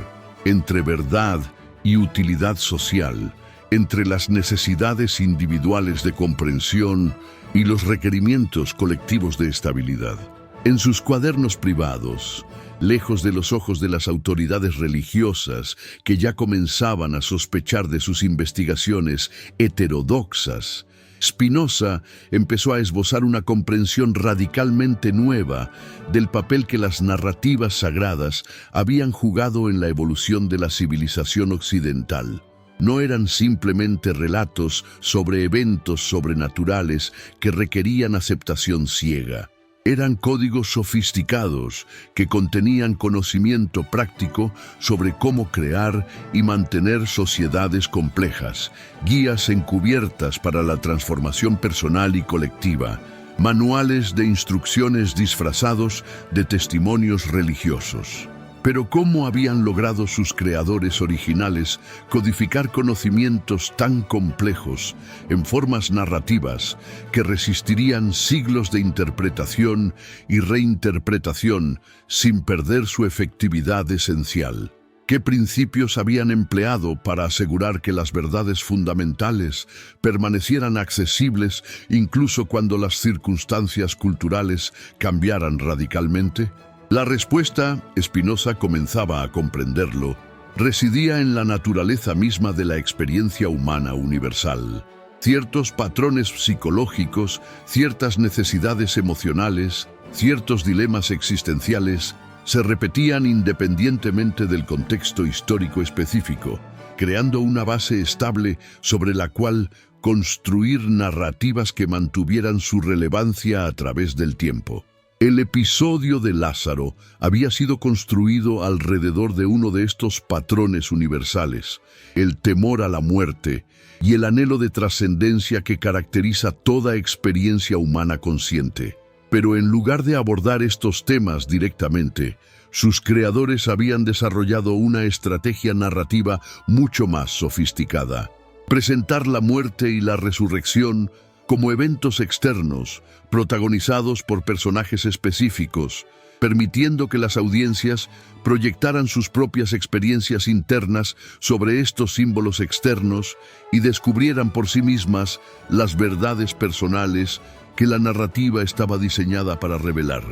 entre verdad y utilidad social, entre las necesidades individuales de comprensión y los requerimientos colectivos de estabilidad. En sus cuadernos privados, lejos de los ojos de las autoridades religiosas que ya comenzaban a sospechar de sus investigaciones heterodoxas, Spinoza empezó a esbozar una comprensión radicalmente nueva del papel que las narrativas sagradas habían jugado en la evolución de la civilización occidental. No eran simplemente relatos sobre eventos sobrenaturales que requerían aceptación ciega. Eran códigos sofisticados que contenían conocimiento práctico sobre cómo crear y mantener sociedades complejas, guías encubiertas para la transformación personal y colectiva, manuales de instrucciones disfrazados de testimonios religiosos. Pero ¿cómo habían logrado sus creadores originales codificar conocimientos tan complejos en formas narrativas que resistirían siglos de interpretación y reinterpretación sin perder su efectividad esencial? ¿Qué principios habían empleado para asegurar que las verdades fundamentales permanecieran accesibles incluso cuando las circunstancias culturales cambiaran radicalmente? La respuesta, Spinoza comenzaba a comprenderlo, residía en la naturaleza misma de la experiencia humana universal. Ciertos patrones psicológicos, ciertas necesidades emocionales, ciertos dilemas existenciales se repetían independientemente del contexto histórico específico, creando una base estable sobre la cual construir narrativas que mantuvieran su relevancia a través del tiempo. El episodio de Lázaro había sido construido alrededor de uno de estos patrones universales, el temor a la muerte y el anhelo de trascendencia que caracteriza toda experiencia humana consciente. Pero en lugar de abordar estos temas directamente, sus creadores habían desarrollado una estrategia narrativa mucho más sofisticada. Presentar la muerte y la resurrección como eventos externos, protagonizados por personajes específicos, permitiendo que las audiencias proyectaran sus propias experiencias internas sobre estos símbolos externos y descubrieran por sí mismas las verdades personales que la narrativa estaba diseñada para revelar.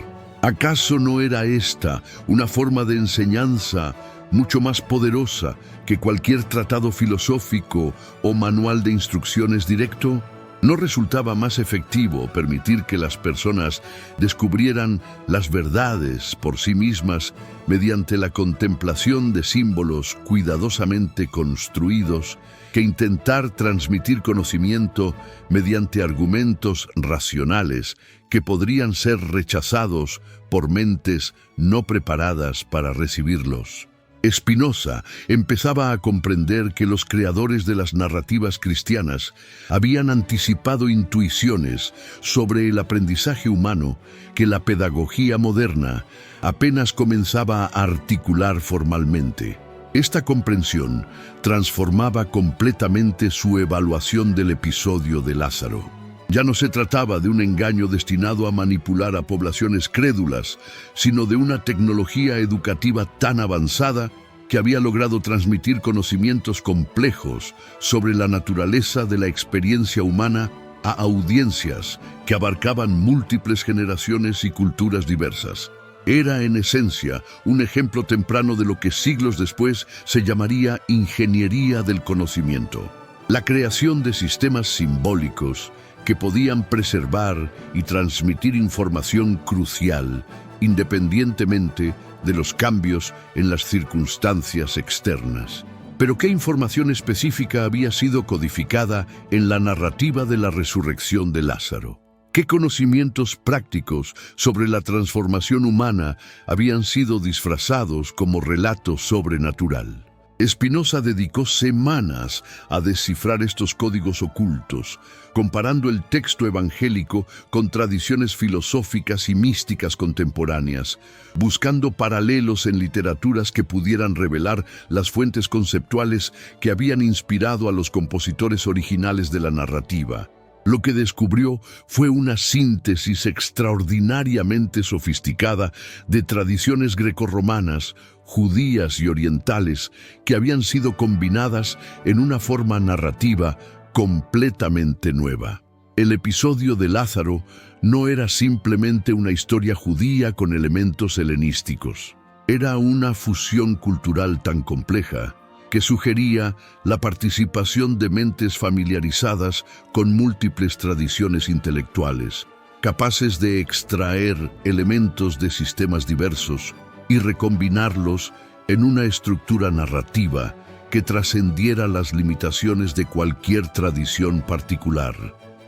¿Acaso no era esta una forma de enseñanza mucho más poderosa que cualquier tratado filosófico o manual de instrucciones directo? ¿No resultaba más efectivo permitir que las personas descubrieran las verdades por sí mismas mediante la contemplación de símbolos cuidadosamente construidos que intentar transmitir conocimiento mediante argumentos racionales que podrían ser rechazados por mentes no preparadas para recibirlos? Spinoza empezaba a comprender que los creadores de las narrativas cristianas habían anticipado intuiciones sobre el aprendizaje humano que la pedagogía moderna apenas comenzaba a articular formalmente. Esta comprensión transformaba completamente su evaluación del episodio de Lázaro. Ya no se trataba de un engaño destinado a manipular a poblaciones crédulas, sino de una tecnología educativa tan avanzada que había logrado transmitir conocimientos complejos sobre la naturaleza de la experiencia humana a audiencias que abarcaban múltiples generaciones y culturas diversas. Era, en esencia, un ejemplo temprano de lo que siglos después se llamaría ingeniería del conocimiento. La creación de sistemas simbólicos que podían preservar y transmitir información crucial, independientemente de los cambios en las circunstancias externas. Pero ¿qué información específica había sido codificada en la narrativa de la resurrección de Lázaro? ¿Qué conocimientos prácticos sobre la transformación humana habían sido disfrazados como relato sobrenatural? Spinoza dedicó semanas a descifrar estos códigos ocultos, comparando el texto evangélico con tradiciones filosóficas y místicas contemporáneas, buscando paralelos en literaturas que pudieran revelar las fuentes conceptuales que habían inspirado a los compositores originales de la narrativa. Lo que descubrió fue una síntesis extraordinariamente sofisticada de tradiciones grecorromanas, judías y orientales que habían sido combinadas en una forma narrativa completamente nueva. El episodio de Lázaro no era simplemente una historia judía con elementos helenísticos. Era una fusión cultural tan compleja que sugería la participación de mentes familiarizadas con múltiples tradiciones intelectuales, capaces de extraer elementos de sistemas diversos y recombinarlos en una estructura narrativa que trascendiera las limitaciones de cualquier tradición particular.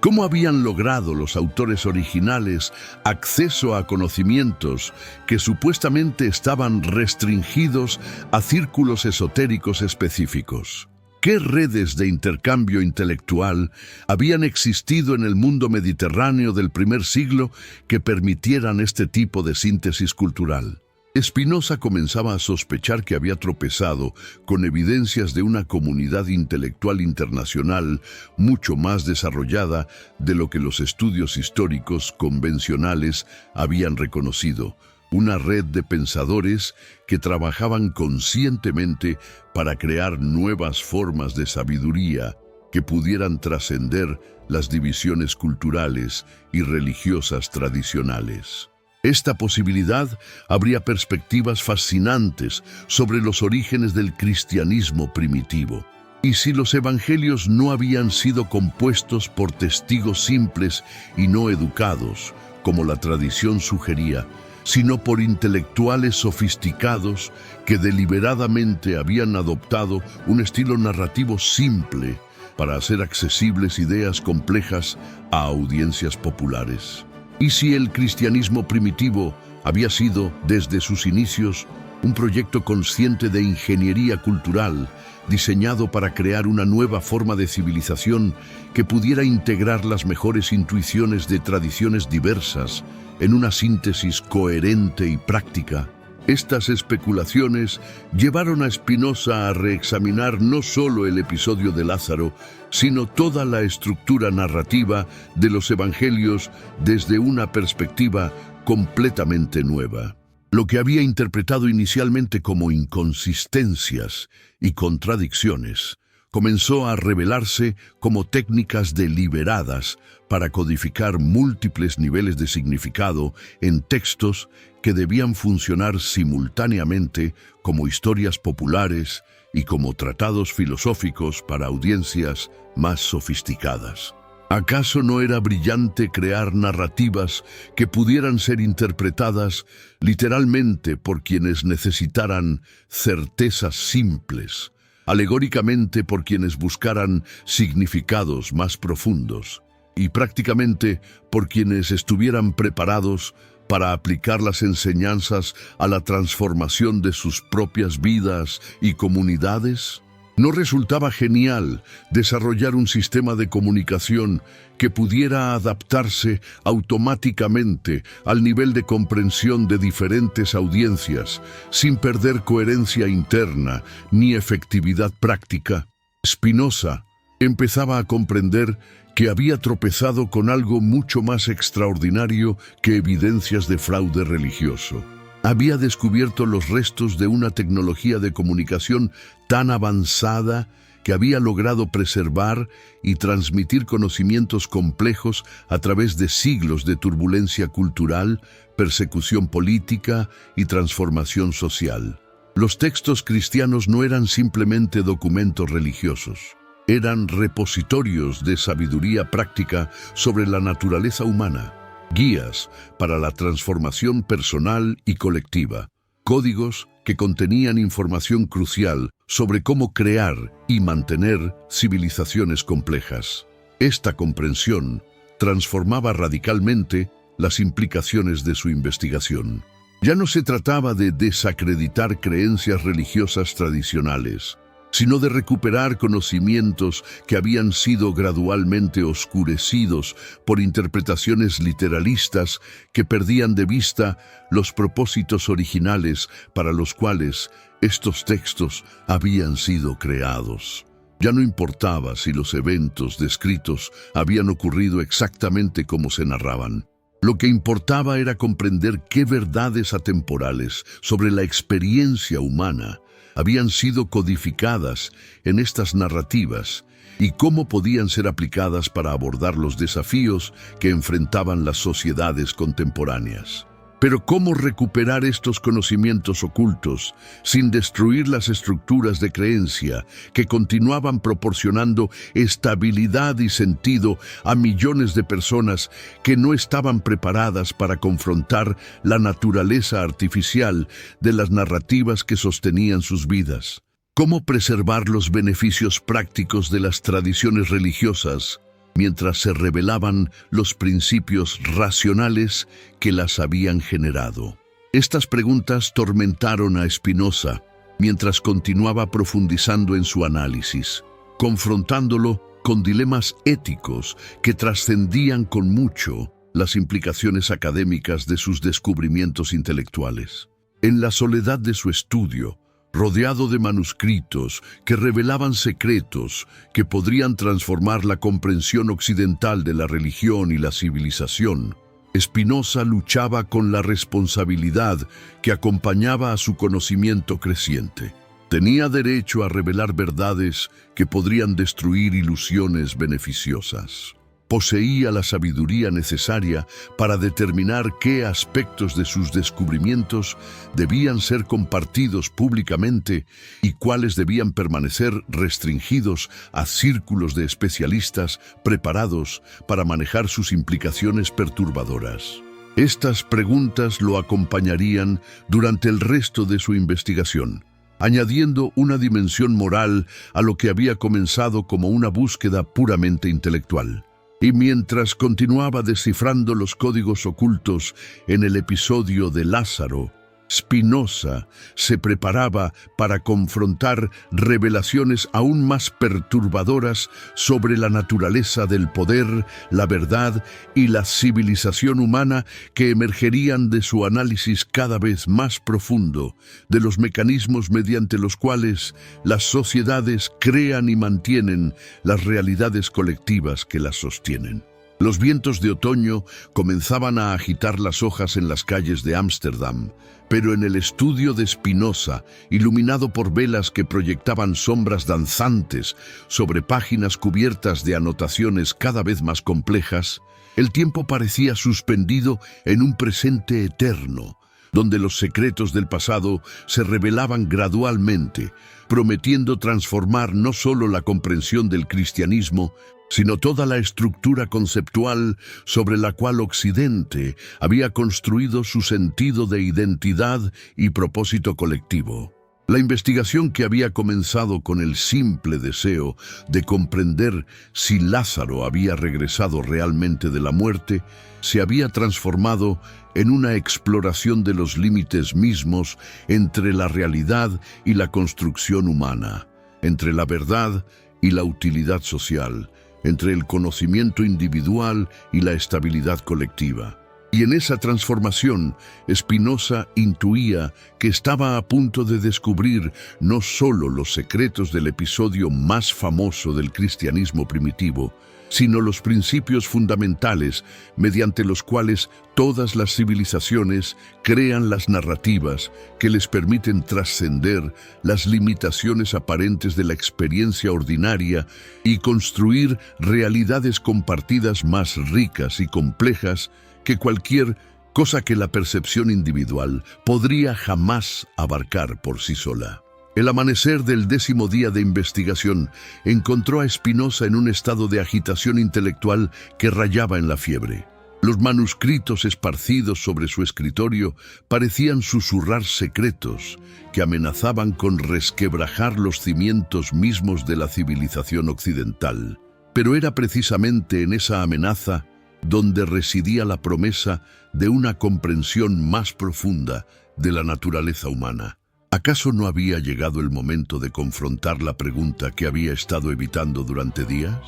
¿Cómo habían logrado los autores originales acceso a conocimientos que supuestamente estaban restringidos a círculos esotéricos específicos? ¿Qué redes de intercambio intelectual habían existido en el mundo mediterráneo del primer siglo que permitieran este tipo de síntesis cultural? Spinoza comenzaba a sospechar que había tropezado con evidencias de una comunidad intelectual internacional mucho más desarrollada de lo que los estudios históricos convencionales habían reconocido. Una red de pensadores que trabajaban conscientemente para crear nuevas formas de sabiduría que pudieran trascender las divisiones culturales y religiosas tradicionales. Esta posibilidad abría perspectivas fascinantes sobre los orígenes del cristianismo primitivo. Y si los evangelios no habían sido compuestos por testigos simples y no educados, como la tradición sugería, sino por intelectuales sofisticados que deliberadamente habían adoptado un estilo narrativo simple para hacer accesibles ideas complejas a audiencias populares. ¿Y si el cristianismo primitivo había sido, desde sus inicios, un proyecto consciente de ingeniería cultural, diseñado para crear una nueva forma de civilización que pudiera integrar las mejores intuiciones de tradiciones diversas en una síntesis coherente y práctica? Estas especulaciones llevaron a Spinoza a reexaminar no solo el episodio de Lázaro, sino toda la estructura narrativa de los evangelios desde una perspectiva completamente nueva. Lo que había interpretado inicialmente como inconsistencias y contradicciones comenzó a revelarse como técnicas deliberadas para codificar múltiples niveles de significado en textos que debían funcionar simultáneamente como historias populares y como tratados filosóficos para audiencias más sofisticadas. ¿Acaso no era brillante crear narrativas que pudieran ser interpretadas literalmente por quienes necesitaran certezas simples, alegóricamente por quienes buscaran significados más profundos, y prácticamente por quienes estuvieran preparados para aplicar las enseñanzas a la transformación de sus propias vidas y comunidades? ¿No resultaba genial desarrollar un sistema de comunicación que pudiera adaptarse automáticamente al nivel de comprensión de diferentes audiencias, sin perder coherencia interna ni efectividad práctica? Spinoza empezaba a comprender que había tropezado con algo mucho más extraordinario que evidencias de fraude religioso. Había descubierto los restos de una tecnología de comunicación tan avanzada que había logrado preservar y transmitir conocimientos complejos a través de siglos de turbulencia cultural, persecución política y transformación social. Los textos cristianos no eran simplemente documentos religiosos. Eran repositorios de sabiduría práctica sobre la naturaleza humana, guías para la transformación personal y colectiva, códigos que contenían información crucial sobre cómo crear y mantener civilizaciones complejas. Esta comprensión transformaba radicalmente las implicaciones de su investigación. Ya no se trataba de desacreditar creencias religiosas tradicionales, sino de recuperar conocimientos que habían sido gradualmente oscurecidos por interpretaciones literalistas que perdían de vista los propósitos originales para los cuales estos textos habían sido creados. Ya no importaba si los eventos descritos habían ocurrido exactamente como se narraban. Lo que importaba era comprender qué verdades atemporales sobre la experiencia humana habían sido codificadas en estas narrativas y cómo podían ser aplicadas para abordar los desafíos que enfrentaban las sociedades contemporáneas. Pero ¿cómo recuperar estos conocimientos ocultos sin destruir las estructuras de creencia que continuaban proporcionando estabilidad y sentido a millones de personas que no estaban preparadas para confrontar la naturaleza artificial de las narrativas que sostenían sus vidas? ¿Cómo preservar los beneficios prácticos de las tradiciones religiosas mientras se revelaban los principios racionales que las habían generado? Estas preguntas tormentaron a Spinoza mientras continuaba profundizando en su análisis, confrontándolo con dilemas éticos que trascendían con mucho las implicaciones académicas de sus descubrimientos intelectuales. En la soledad de su estudio, rodeado de manuscritos que revelaban secretos que podrían transformar la comprensión occidental de la religión y la civilización, Spinoza luchaba con la responsabilidad que acompañaba a su conocimiento creciente. Tenía derecho a revelar verdades que podrían destruir ilusiones beneficiosas. Poseía la sabiduría necesaria para determinar qué aspectos de sus descubrimientos debían ser compartidos públicamente y cuáles debían permanecer restringidos a círculos de especialistas preparados para manejar sus implicaciones perturbadoras. Estas preguntas lo acompañarían durante el resto de su investigación, añadiendo una dimensión moral a lo que había comenzado como una búsqueda puramente intelectual. Y mientras continuaba descifrando los códigos ocultos en el episodio de Lázaro, Spinoza se preparaba para confrontar revelaciones aún más perturbadoras sobre la naturaleza del poder, la verdad y la civilización humana que emergerían de su análisis cada vez más profundo de los mecanismos mediante los cuales las sociedades crean y mantienen las realidades colectivas que las sostienen. Los vientos de otoño comenzaban a agitar las hojas en las calles de Ámsterdam, pero en el estudio de Spinoza, iluminado por velas que proyectaban sombras danzantes sobre páginas cubiertas de anotaciones cada vez más complejas, el tiempo parecía suspendido en un presente eterno, donde los secretos del pasado se revelaban gradualmente, prometiendo transformar no solo la comprensión del cristianismo, sino toda la estructura conceptual sobre la cual Occidente había construido su sentido de identidad y propósito colectivo. La investigación que había comenzado con el simple deseo de comprender si Lázaro había regresado realmente de la muerte, se había transformado en una exploración de los límites mismos entre la realidad y la construcción humana, entre la verdad y la utilidad social, entre el conocimiento individual y la estabilidad colectiva. Y en esa transformación, Spinoza intuía que estaba a punto de descubrir no solo los secretos del episodio más famoso del cristianismo primitivo, sino los principios fundamentales mediante los cuales todas las civilizaciones crean las narrativas que les permiten trascender las limitaciones aparentes de la experiencia ordinaria y construir realidades compartidas más ricas y complejas que cualquier cosa que la percepción individual podría jamás abarcar por sí sola. El amanecer del 10º día de investigación encontró a Spinoza en un estado de agitación intelectual que rayaba en la fiebre. Los manuscritos esparcidos sobre su escritorio parecían susurrar secretos que amenazaban con resquebrajar los cimientos mismos de la civilización occidental. Pero era precisamente en esa amenaza donde residía la promesa de una comprensión más profunda de la naturaleza humana. ¿Acaso no había llegado el momento de confrontar la pregunta que había estado evitando durante días?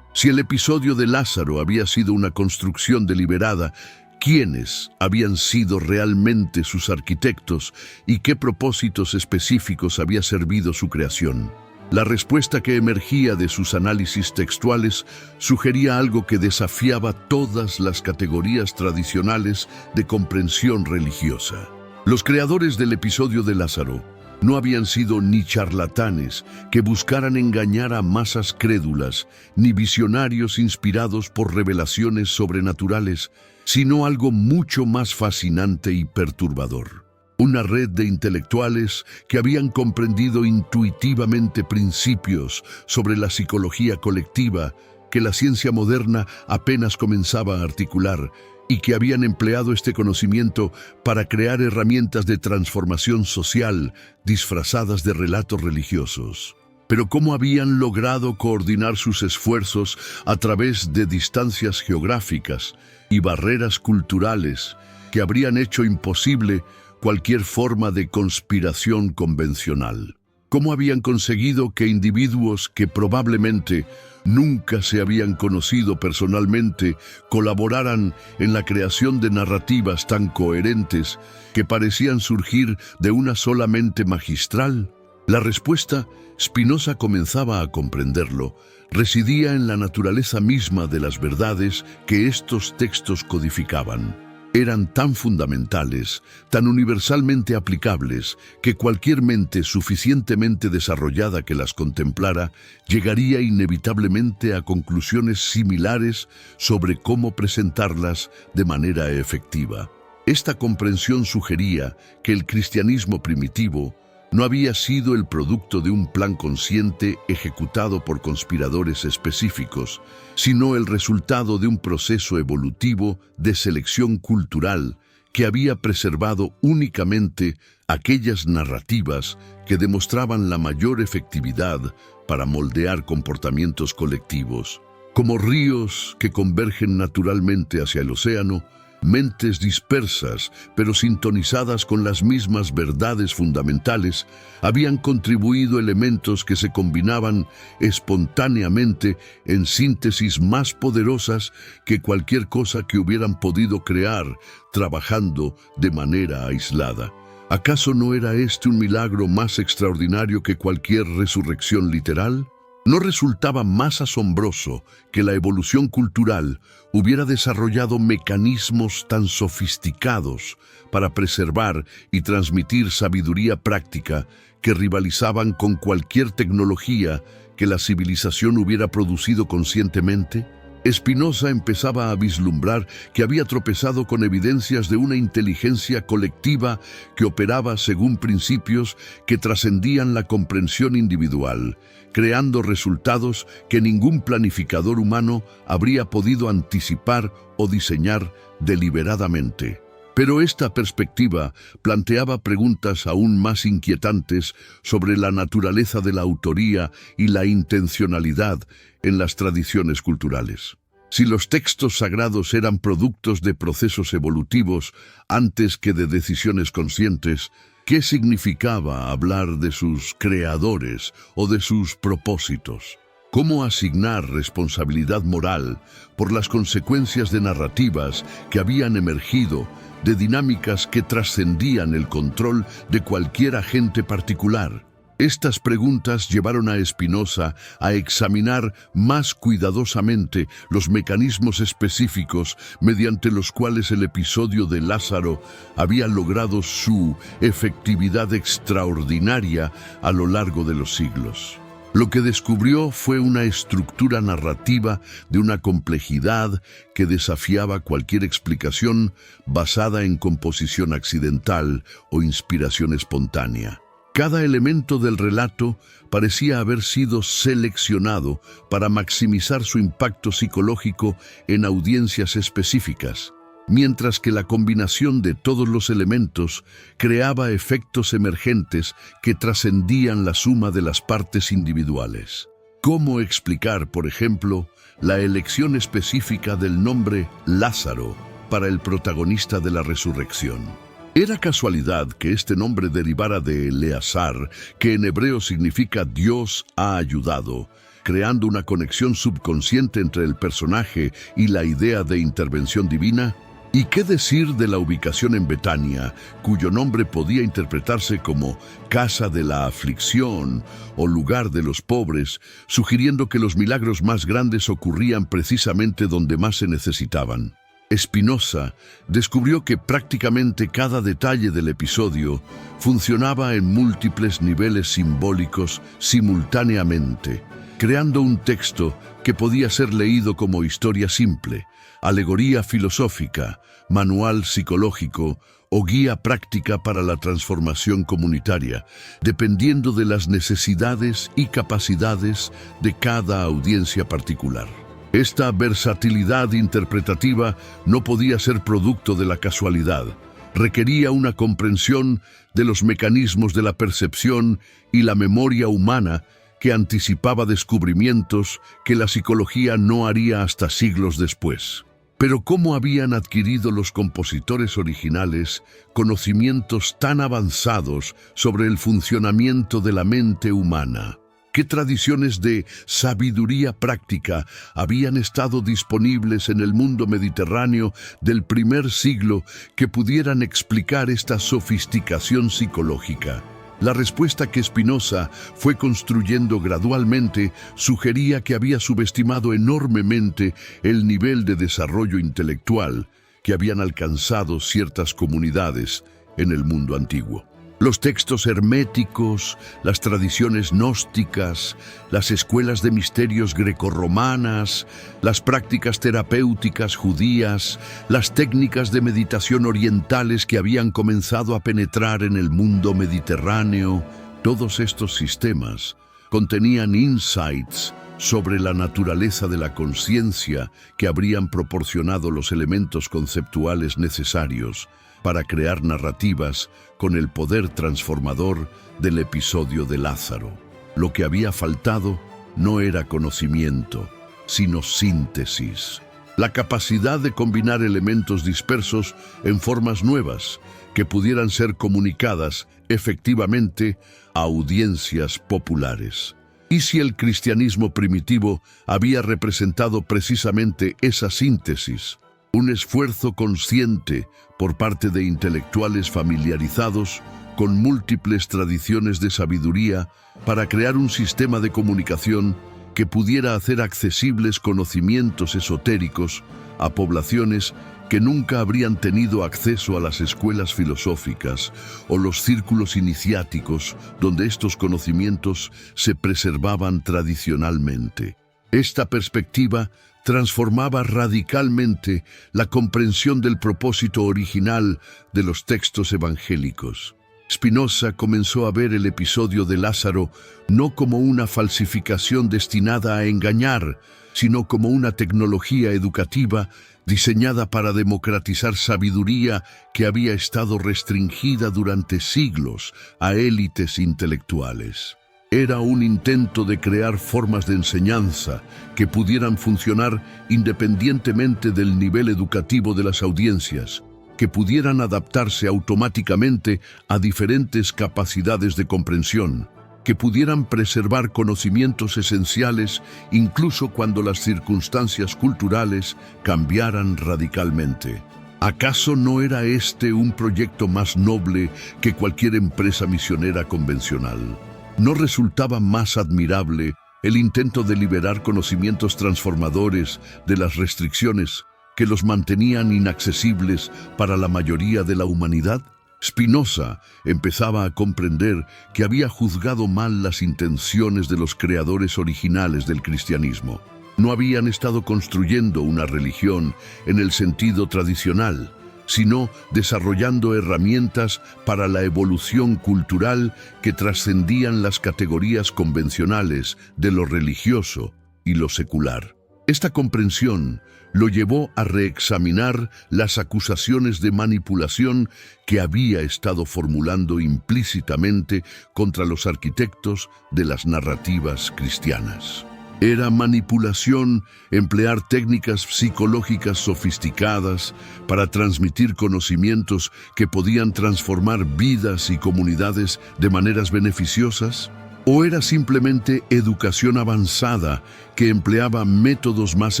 Si el episodio de Lázaro había sido una construcción deliberada, ¿quiénes habían sido realmente sus arquitectos y qué propósitos específicos había servido su creación? La respuesta que emergía de sus análisis textuales sugería algo que desafiaba todas las categorías tradicionales de comprensión religiosa. Los creadores del episodio de Lázaro no habían sido ni charlatanes que buscaran engañar a masas crédulas, ni visionarios inspirados por revelaciones sobrenaturales, sino algo mucho más fascinante y perturbador. Una red de intelectuales que habían comprendido intuitivamente principios sobre la psicología colectiva que la ciencia moderna apenas comenzaba a articular, y que habían empleado este conocimiento para crear herramientas de transformación social disfrazadas de relatos religiosos. Pero ¿cómo habían logrado coordinar sus esfuerzos a través de distancias geográficas y barreras culturales que habrían hecho imposible cualquier forma de conspiración convencional? ¿Cómo habían conseguido que individuos que probablemente nunca se habían conocido personalmente colaboraran en la creación de narrativas tan coherentes que parecían surgir de una sola mente magistral? La respuesta, Spinoza comenzaba a comprenderlo, residía en la naturaleza misma de las verdades que estos textos codificaban. Eran tan fundamentales, tan universalmente aplicables, que cualquier mente suficientemente desarrollada que las contemplara llegaría inevitablemente a conclusiones similares sobre cómo presentarlas de manera efectiva. Esta comprensión sugería que el cristianismo primitivo no había sido el producto de un plan consciente ejecutado por conspiradores específicos, sino el resultado de un proceso evolutivo de selección cultural que había preservado únicamente aquellas narrativas que demostraban la mayor efectividad para moldear comportamientos colectivos. Como ríos que convergen naturalmente hacia el océano, Mentes dispersas, pero sintonizadas con las mismas verdades fundamentales, habían contribuido elementos que se combinaban espontáneamente en síntesis más poderosas que cualquier cosa que hubieran podido crear trabajando de manera aislada. ¿Acaso no era este un milagro más extraordinario que cualquier resurrección literal? ¿No resultaba más asombroso que la evolución cultural hubiera desarrollado mecanismos tan sofisticados para preservar y transmitir sabiduría práctica que rivalizaban con cualquier tecnología que la civilización hubiera producido conscientemente? Spinoza empezaba a vislumbrar que había tropezado con evidencias de una inteligencia colectiva que operaba según principios que trascendían la comprensión individual, creando resultados que ningún planificador humano habría podido anticipar o diseñar deliberadamente. Pero esta perspectiva planteaba preguntas aún más inquietantes sobre la naturaleza de la autoría y la intencionalidad en las tradiciones culturales. Si los textos sagrados eran productos de procesos evolutivos antes que de decisiones conscientes, ¿qué significaba hablar de sus creadores o de sus propósitos? ¿Cómo asignar responsabilidad moral por las consecuencias de narrativas que habían emergido de dinámicas que trascendían el control de cualquier agente particular? Estas preguntas llevaron a Spinoza a examinar más cuidadosamente los mecanismos específicos mediante los cuales el episodio de Lázaro había logrado su efectividad extraordinaria a lo largo de los siglos. Lo que descubrió fue una estructura narrativa de una complejidad que desafiaba cualquier explicación basada en composición accidental o inspiración espontánea. Cada elemento del relato parecía haber sido seleccionado para maximizar su impacto psicológico en audiencias específicas, mientras que la combinación de todos los elementos creaba efectos emergentes que trascendían la suma de las partes individuales. ¿Cómo explicar, por ejemplo, la elección específica del nombre Lázaro para el protagonista de la resurrección? ¿Era casualidad que este nombre derivara de Eleazar, que en hebreo significa Dios ha ayudado, creando una conexión subconsciente entre el personaje y la idea de intervención divina? ¿Y qué decir de la ubicación en Betania, cuyo nombre podía interpretarse como casa de la aflicción o lugar de los pobres, sugiriendo que los milagros más grandes ocurrían precisamente donde más se necesitaban? Spinoza descubrió que prácticamente cada detalle del episodio funcionaba en múltiples niveles simbólicos simultáneamente, creando un texto que podía ser leído como historia simple, alegoría filosófica, manual psicológico o guía práctica para la transformación comunitaria, dependiendo de las necesidades y capacidades de cada audiencia particular. Esta versatilidad interpretativa no podía ser producto de la casualidad. Requería una comprensión de los mecanismos de la percepción y la memoria humana que anticipaba descubrimientos que la psicología no haría hasta siglos después. Pero ¿cómo habían adquirido los compositores originales conocimientos tan avanzados sobre el funcionamiento de la mente humana? ¿Qué tradiciones de sabiduría práctica habían estado disponibles en el mundo mediterráneo del primer siglo que pudieran explicar esta sofisticación psicológica? La respuesta que Spinoza fue construyendo gradualmente sugería que había subestimado enormemente el nivel de desarrollo intelectual que habían alcanzado ciertas comunidades en el mundo antiguo. Los textos herméticos, las tradiciones gnósticas, las escuelas de misterios grecorromanas, las prácticas terapéuticas judías, las técnicas de meditación orientales que habían comenzado a penetrar en el mundo mediterráneo, todos estos sistemas contenían insights sobre la naturaleza de la conciencia que habrían proporcionado los elementos conceptuales necesarios para crear narrativas con el poder transformador del episodio de Lázaro. Lo que había faltado no era conocimiento, sino síntesis. la capacidad de combinar elementos dispersos en formas nuevas que pudieran ser comunicadas efectivamente a audiencias populares. ¿Y si el cristianismo primitivo había representado precisamente esa síntesis? Un esfuerzo consciente por parte de intelectuales familiarizados con múltiples tradiciones de sabiduría para crear un sistema de comunicación que pudiera hacer accesibles conocimientos esotéricos a poblaciones que nunca habrían tenido acceso a las escuelas filosóficas o los círculos iniciáticos donde estos conocimientos se preservaban tradicionalmente. Esta perspectiva transformaba radicalmente la comprensión del propósito original de los textos evangélicos. Spinoza comenzó a ver el episodio de Lázaro no como una falsificación destinada a engañar, sino como una tecnología educativa diseñada para democratizar sabiduría que había estado restringida durante siglos a élites intelectuales. Era un intento de crear formas de enseñanza que pudieran funcionar independientemente del nivel educativo de las audiencias, que pudieran adaptarse automáticamente a diferentes capacidades de comprensión, que pudieran preservar conocimientos esenciales incluso cuando las circunstancias culturales cambiaran radicalmente. ¿Acaso no era este un proyecto más noble que cualquier empresa misionera convencional? ¿No resultaba más admirable el intento de liberar conocimientos transformadores de las restricciones que los mantenían inaccesibles para la mayoría de la humanidad? Spinoza empezaba a comprender que había juzgado mal las intenciones de los creadores originales del cristianismo. No habían estado construyendo una religión en el sentido tradicional, sino desarrollando herramientas para la evolución cultural que trascendían las categorías convencionales de lo religioso y lo secular. Esta comprensión lo llevó a reexaminar las acusaciones de manipulación que había estado formulando implícitamente contra los arquitectos de las narrativas cristianas. Era manipulación emplear técnicas psicológicas sofisticadas para transmitir conocimientos que podían transformar vidas y comunidades de maneras beneficiosas. ¿O era simplemente educación avanzada que empleaba métodos más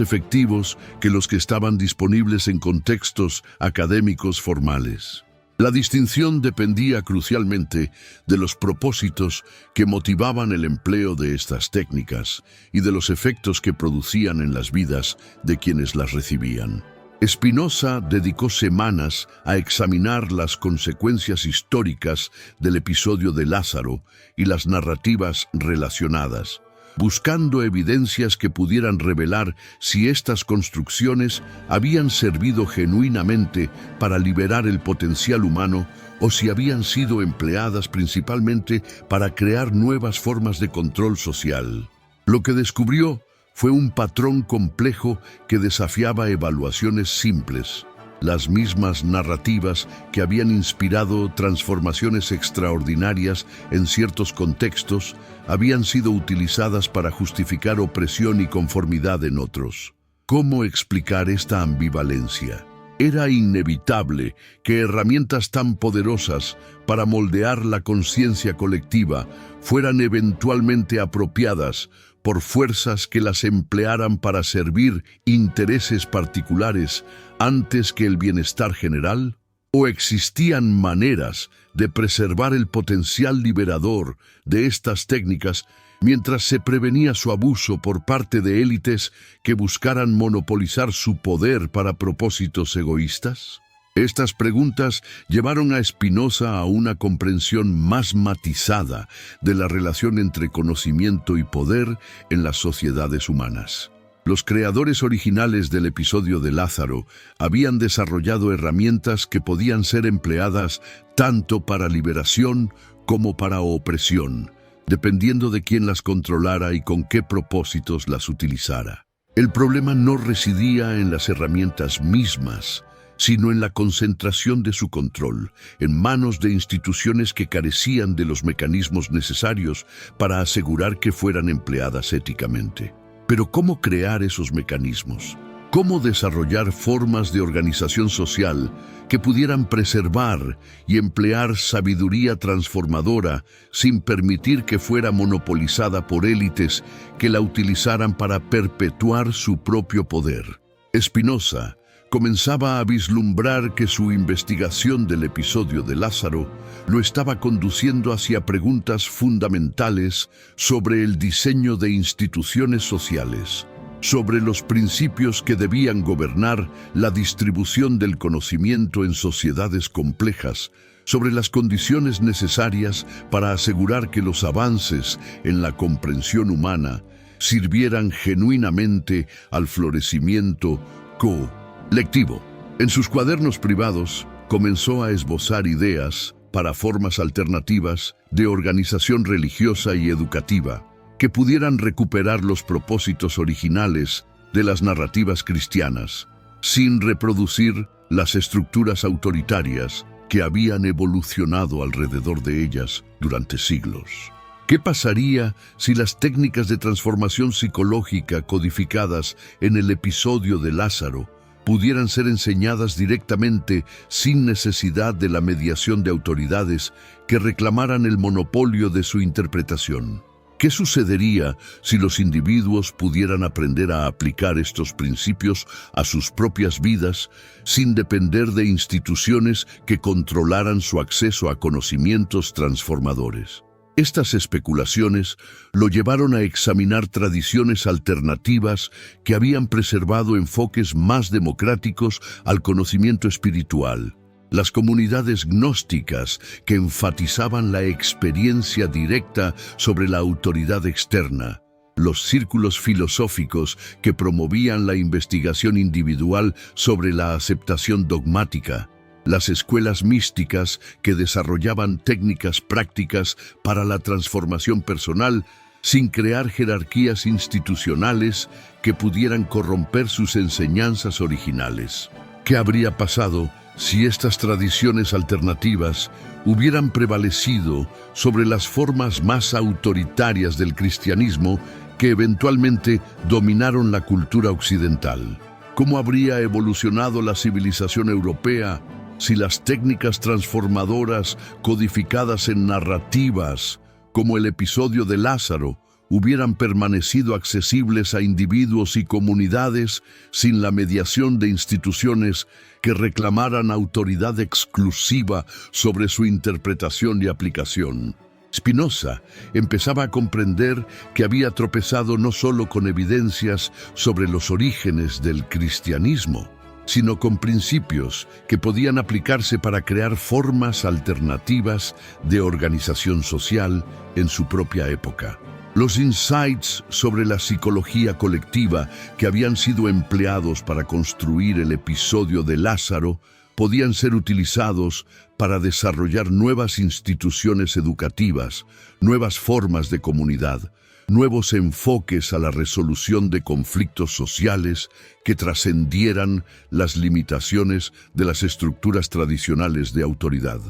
efectivos que los que estaban disponibles en contextos académicos formales? La distinción dependía crucialmente de los propósitos que motivaban el empleo de estas técnicas y de los efectos que producían en las vidas de quienes las recibían. Spinoza dedicó semanas a examinar las consecuencias históricas del episodio de Lázaro y las narrativas relacionadas, buscando evidencias que pudieran revelar si estas construcciones habían servido genuinamente para liberar el potencial humano o si habían sido empleadas principalmente para crear nuevas formas de control social. Lo que descubrió fue un patrón complejo que desafiaba evaluaciones simples. Las mismas narrativas que habían inspirado transformaciones extraordinarias en ciertos contextos habían sido utilizadas para justificar opresión y conformidad en otros. ¿Cómo explicar esta ambivalencia? Era inevitable que herramientas tan poderosas para moldear la conciencia colectiva fueran eventualmente apropiadas por fuerzas que las emplearan para servir intereses particulares antes que el bienestar general. ¿O existían maneras de preservar el potencial liberador de estas técnicas mientras se prevenía su abuso por parte de élites que buscaran monopolizar su poder para propósitos egoístas? Estas preguntas llevaron a Spinoza a una comprensión más matizada de la relación entre conocimiento y poder en las sociedades humanas. Los creadores originales del episodio de Lázaro habían desarrollado herramientas que podían ser empleadas tanto para liberación como para opresión, dependiendo de quién las controlara y con qué propósitos las utilizara. El problema no residía en las herramientas mismas, sino en la concentración de su control en manos de instituciones que carecían de los mecanismos necesarios para asegurar que fueran empleadas éticamente. Pero ¿cómo crear esos mecanismos? cómo desarrollar formas de organización social que pudieran preservar y emplear sabiduría transformadora sin permitir que fuera monopolizada por élites que la utilizaran para perpetuar su propio poder. Spinoza comenzaba a vislumbrar que su investigación del episodio de Lázaro lo estaba conduciendo hacia preguntas fundamentales sobre el diseño de instituciones sociales, sobre los principios que debían gobernar la distribución del conocimiento en sociedades complejas, sobre las condiciones necesarias para asegurar que los avances en la comprensión humana sirvieran genuinamente al florecimiento colectivo. En sus cuadernos privados comenzó a esbozar ideas para formas alternativas de organización religiosa y educativa que pudieran recuperar los propósitos originales de las narrativas cristianas, sin reproducir las estructuras autoritarias que habían evolucionado alrededor de ellas durante siglos. ¿Qué pasaría si las técnicas de transformación psicológica codificadas en el episodio de Lázaro pudieran ser enseñadas directamente sin necesidad de la mediación de autoridades que reclamaran el monopolio de su interpretación? ¿Qué sucedería si los individuos pudieran aprender a aplicar estos principios a sus propias vidas sin depender de instituciones que controlaran su acceso a conocimientos transformadores? Estas especulaciones lo llevaron a examinar tradiciones alternativas que habían preservado enfoques más democráticos al conocimiento espiritual. Las comunidades gnósticas que enfatizaban la experiencia directa sobre la autoridad externa, los círculos filosóficos que promovían la investigación individual sobre la aceptación dogmática, las escuelas místicas que desarrollaban técnicas prácticas para la transformación personal sin crear jerarquías institucionales que pudieran corromper sus enseñanzas originales. ¿Qué habría pasado si estas tradiciones alternativas hubieran prevalecido sobre las formas más autoritarias del cristianismo que eventualmente dominaron la cultura occidental? ¿Cómo habría evolucionado la civilización europea si las técnicas transformadoras codificadas en narrativas, como el episodio de Lázaro, hubieran permanecido accesibles a individuos y comunidades sin la mediación de instituciones que reclamaran autoridad exclusiva sobre su interpretación y aplicación? Spinoza empezaba a comprender que había tropezado no solo con evidencias sobre los orígenes del cristianismo, sino con principios que podían aplicarse para crear formas alternativas de organización social en su propia época. Los insights sobre la psicología colectiva que habían sido empleados para construir el episodio de Lázaro podían ser utilizados para desarrollar nuevas instituciones educativas, nuevas formas de comunidad, nuevos enfoques a la resolución de conflictos sociales que trascendieran las limitaciones de las estructuras tradicionales de autoridad.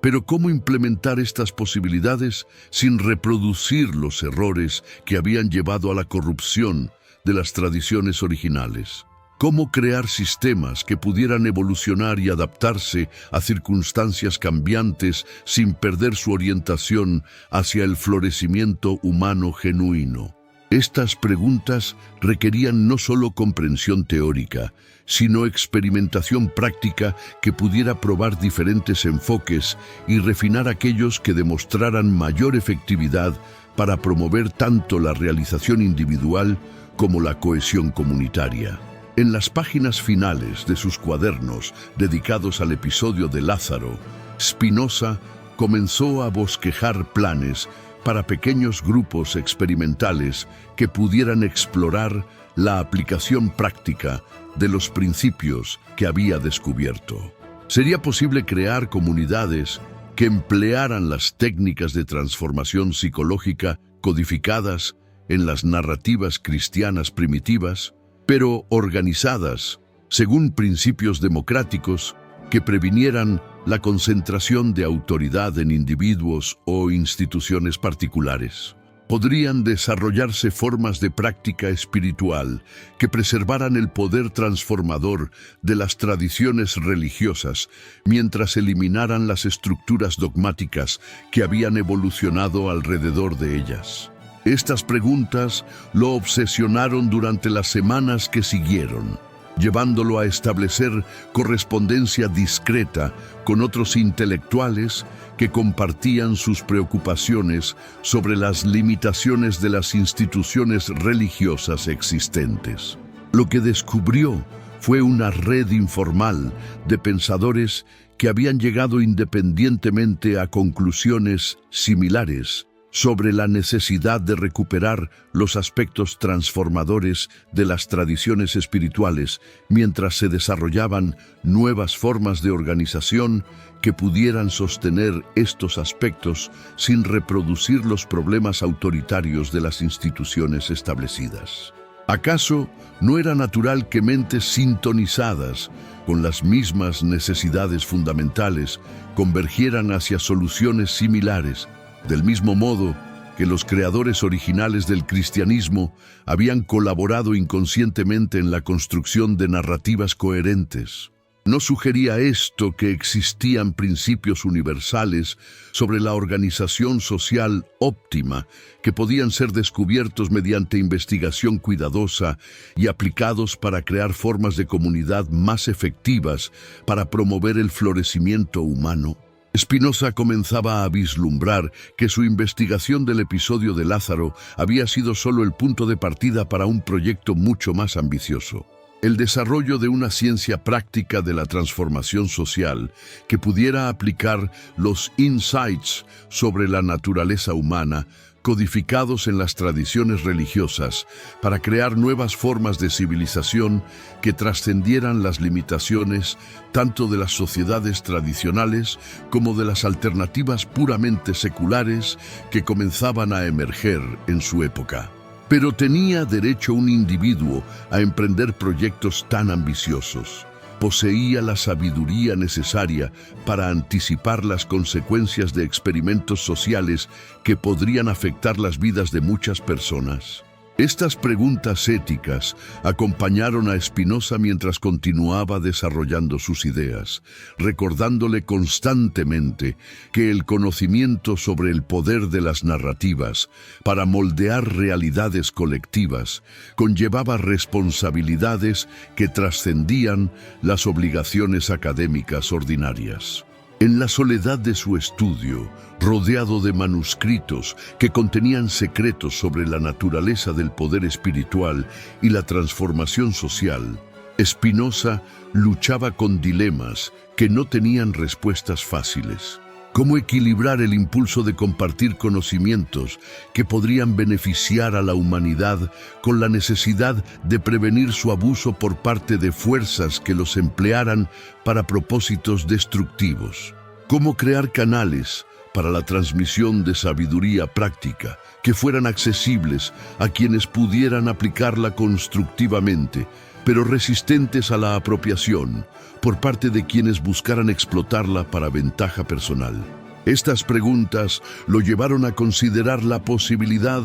Pero ¿cómo implementar estas posibilidades sin reproducir los errores que habían llevado a la corrupción de las tradiciones originales? ¿Cómo crear sistemas que pudieran evolucionar y adaptarse a circunstancias cambiantes sin perder su orientación hacia el florecimiento humano genuino? Estas preguntas requerían no solo comprensión teórica, sino experimentación práctica que pudiera probar diferentes enfoques y refinar aquellos que demostraran mayor efectividad para promover tanto la realización individual como la cohesión comunitaria. En las páginas finales de sus cuadernos dedicados al episodio de Lázaro, Spinoza comenzó a bosquejar planes para pequeños grupos experimentales que pudieran explorar la aplicación práctica de los principios que había descubierto. Sería posible crear comunidades que emplearan las técnicas de transformación psicológica codificadas en las narrativas cristianas primitivas, pero organizadas según principios democráticos que previnieran la concentración de autoridad en individuos o instituciones particulares. podrían desarrollarse formas de práctica espiritual que preservaran el poder transformador de las tradiciones religiosas mientras eliminaran las estructuras dogmáticas que habían evolucionado alrededor de ellas. Estas preguntas lo obsesionaron durante las semanas que siguieron, llevándolo a establecer correspondencia discreta con otros intelectuales que compartían sus preocupaciones sobre las limitaciones de las instituciones religiosas existentes. Lo que descubrió fue una red informal de pensadores que habían llegado independientemente a conclusiones similares sobre la necesidad de recuperar los aspectos transformadores de las tradiciones espirituales mientras se desarrollaban nuevas formas de organización que pudieran sostener estos aspectos sin reproducir los problemas autoritarios de las instituciones establecidas. ¿Acaso no era natural que mentes sintonizadas con las mismas necesidades fundamentales convergieran hacia soluciones similares, del mismo modo que los creadores originales del cristianismo habían colaborado inconscientemente en la construcción de narrativas coherentes? ¿No sugería esto que existían principios universales sobre la organización social óptima que podían ser descubiertos mediante investigación cuidadosa y aplicados para crear formas de comunidad más efectivas para promover el florecimiento humano? Spinoza comenzaba a vislumbrar que su investigación del episodio de Lázaro había sido solo el punto de partida para un proyecto mucho más ambicioso: el desarrollo de una ciencia práctica de la transformación social que pudiera aplicar los insights sobre la naturaleza humana codificados en las tradiciones religiosas para crear nuevas formas de civilización que trascendieran las limitaciones tanto de las sociedades tradicionales como de las alternativas puramente seculares que comenzaban a emerger en su época. Pero ¿tenía derecho un individuo a emprender proyectos tan ambiciosos? ¿Poseía la sabiduría necesaria para anticipar las consecuencias de experimentos sociales que podrían afectar las vidas de muchas personas? Estas preguntas éticas acompañaron a Spinoza mientras continuaba desarrollando sus ideas, recordándole constantemente que el conocimiento sobre el poder de las narrativas para moldear realidades colectivas conllevaba responsabilidades que trascendían las obligaciones académicas ordinarias. En la soledad de su estudio, rodeado de manuscritos que contenían secretos sobre la naturaleza del poder espiritual y la transformación social, Spinoza luchaba con dilemas que no tenían respuestas fáciles. ¿Cómo equilibrar el impulso de compartir conocimientos que podrían beneficiar a la humanidad con la necesidad de prevenir su abuso por parte de fuerzas que los emplearan para propósitos destructivos? ¿Cómo crear canales para la transmisión de sabiduría práctica que fueran accesibles a quienes pudieran aplicarla constructivamente, pero resistentes a la apropiación por parte de quienes buscaran explotarla para ventaja personal? Estas preguntas lo llevaron a considerar la posibilidad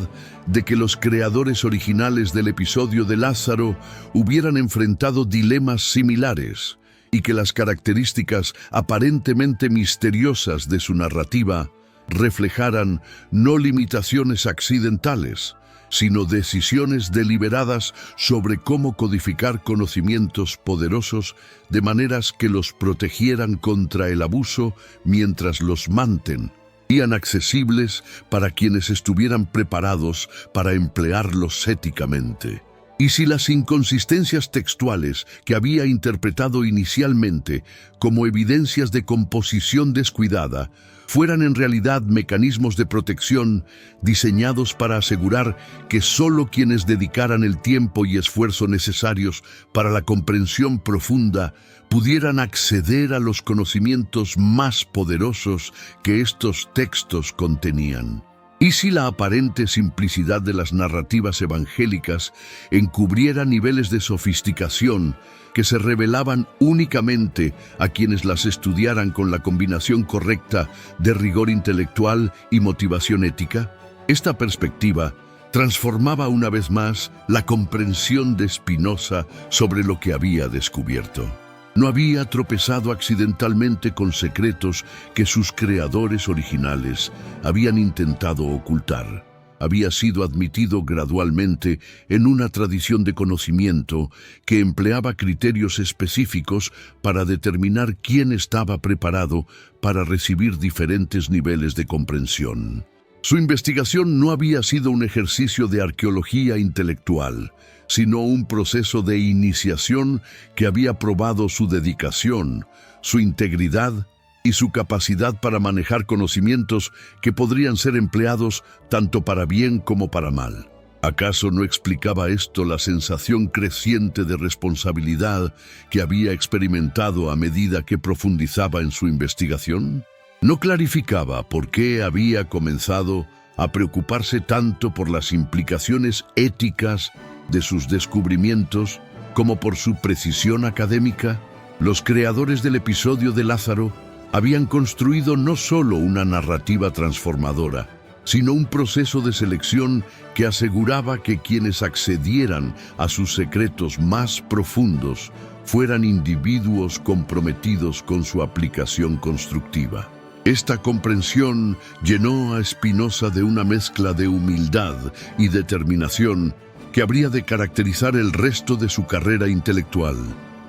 de que los creadores originales del episodio de Lázaro hubieran enfrentado dilemas similares y que las características aparentemente misteriosas de su narrativa reflejaran no limitaciones accidentales, sino decisiones deliberadas sobre cómo codificar conocimientos poderosos de maneras que los protegieran contra el abuso mientras los mantenían accesibles para quienes estuvieran preparados para emplearlos éticamente. Y si las inconsistencias textuales que había interpretado inicialmente como evidencias de composición descuidada fueran en realidad mecanismos de protección diseñados para asegurar que solo quienes dedicaran el tiempo y esfuerzo necesarios para la comprensión profunda pudieran acceder a los conocimientos más poderosos que estos textos contenían. ¿Y si la aparente simplicidad de las narrativas evangélicas encubriera niveles de sofisticación que se revelaban únicamente a quienes las estudiaran con la combinación correcta de rigor intelectual y motivación ética? Esta perspectiva transformaba una vez más la comprensión de Spinoza sobre lo que había descubierto. No había tropezado accidentalmente con secretos que sus creadores originales habían intentado ocultar. Había sido admitido gradualmente en una tradición de conocimiento que empleaba criterios específicos para determinar quién estaba preparado para recibir diferentes niveles de comprensión. Su investigación no había sido un ejercicio de arqueología intelectual, sino un proceso de iniciación que había probado su dedicación, su integridad y su capacidad para manejar conocimientos que podrían ser empleados tanto para bien como para mal. ¿Acaso no explicaba esto la sensación creciente de responsabilidad que había experimentado a medida que profundizaba en su investigación? No clarificaba por qué había comenzado a preocuparse tanto por las implicaciones éticas de sus descubrimientos como por su precisión académica. Los creadores del episodio de Lázaro habían construido no solo una narrativa transformadora, sino un proceso de selección que aseguraba que quienes accedieran a sus secretos más profundos fueran individuos comprometidos con su aplicación constructiva. Esta comprensión llenó a Spinoza de una mezcla de humildad y determinación que habría de caracterizar el resto de su carrera intelectual.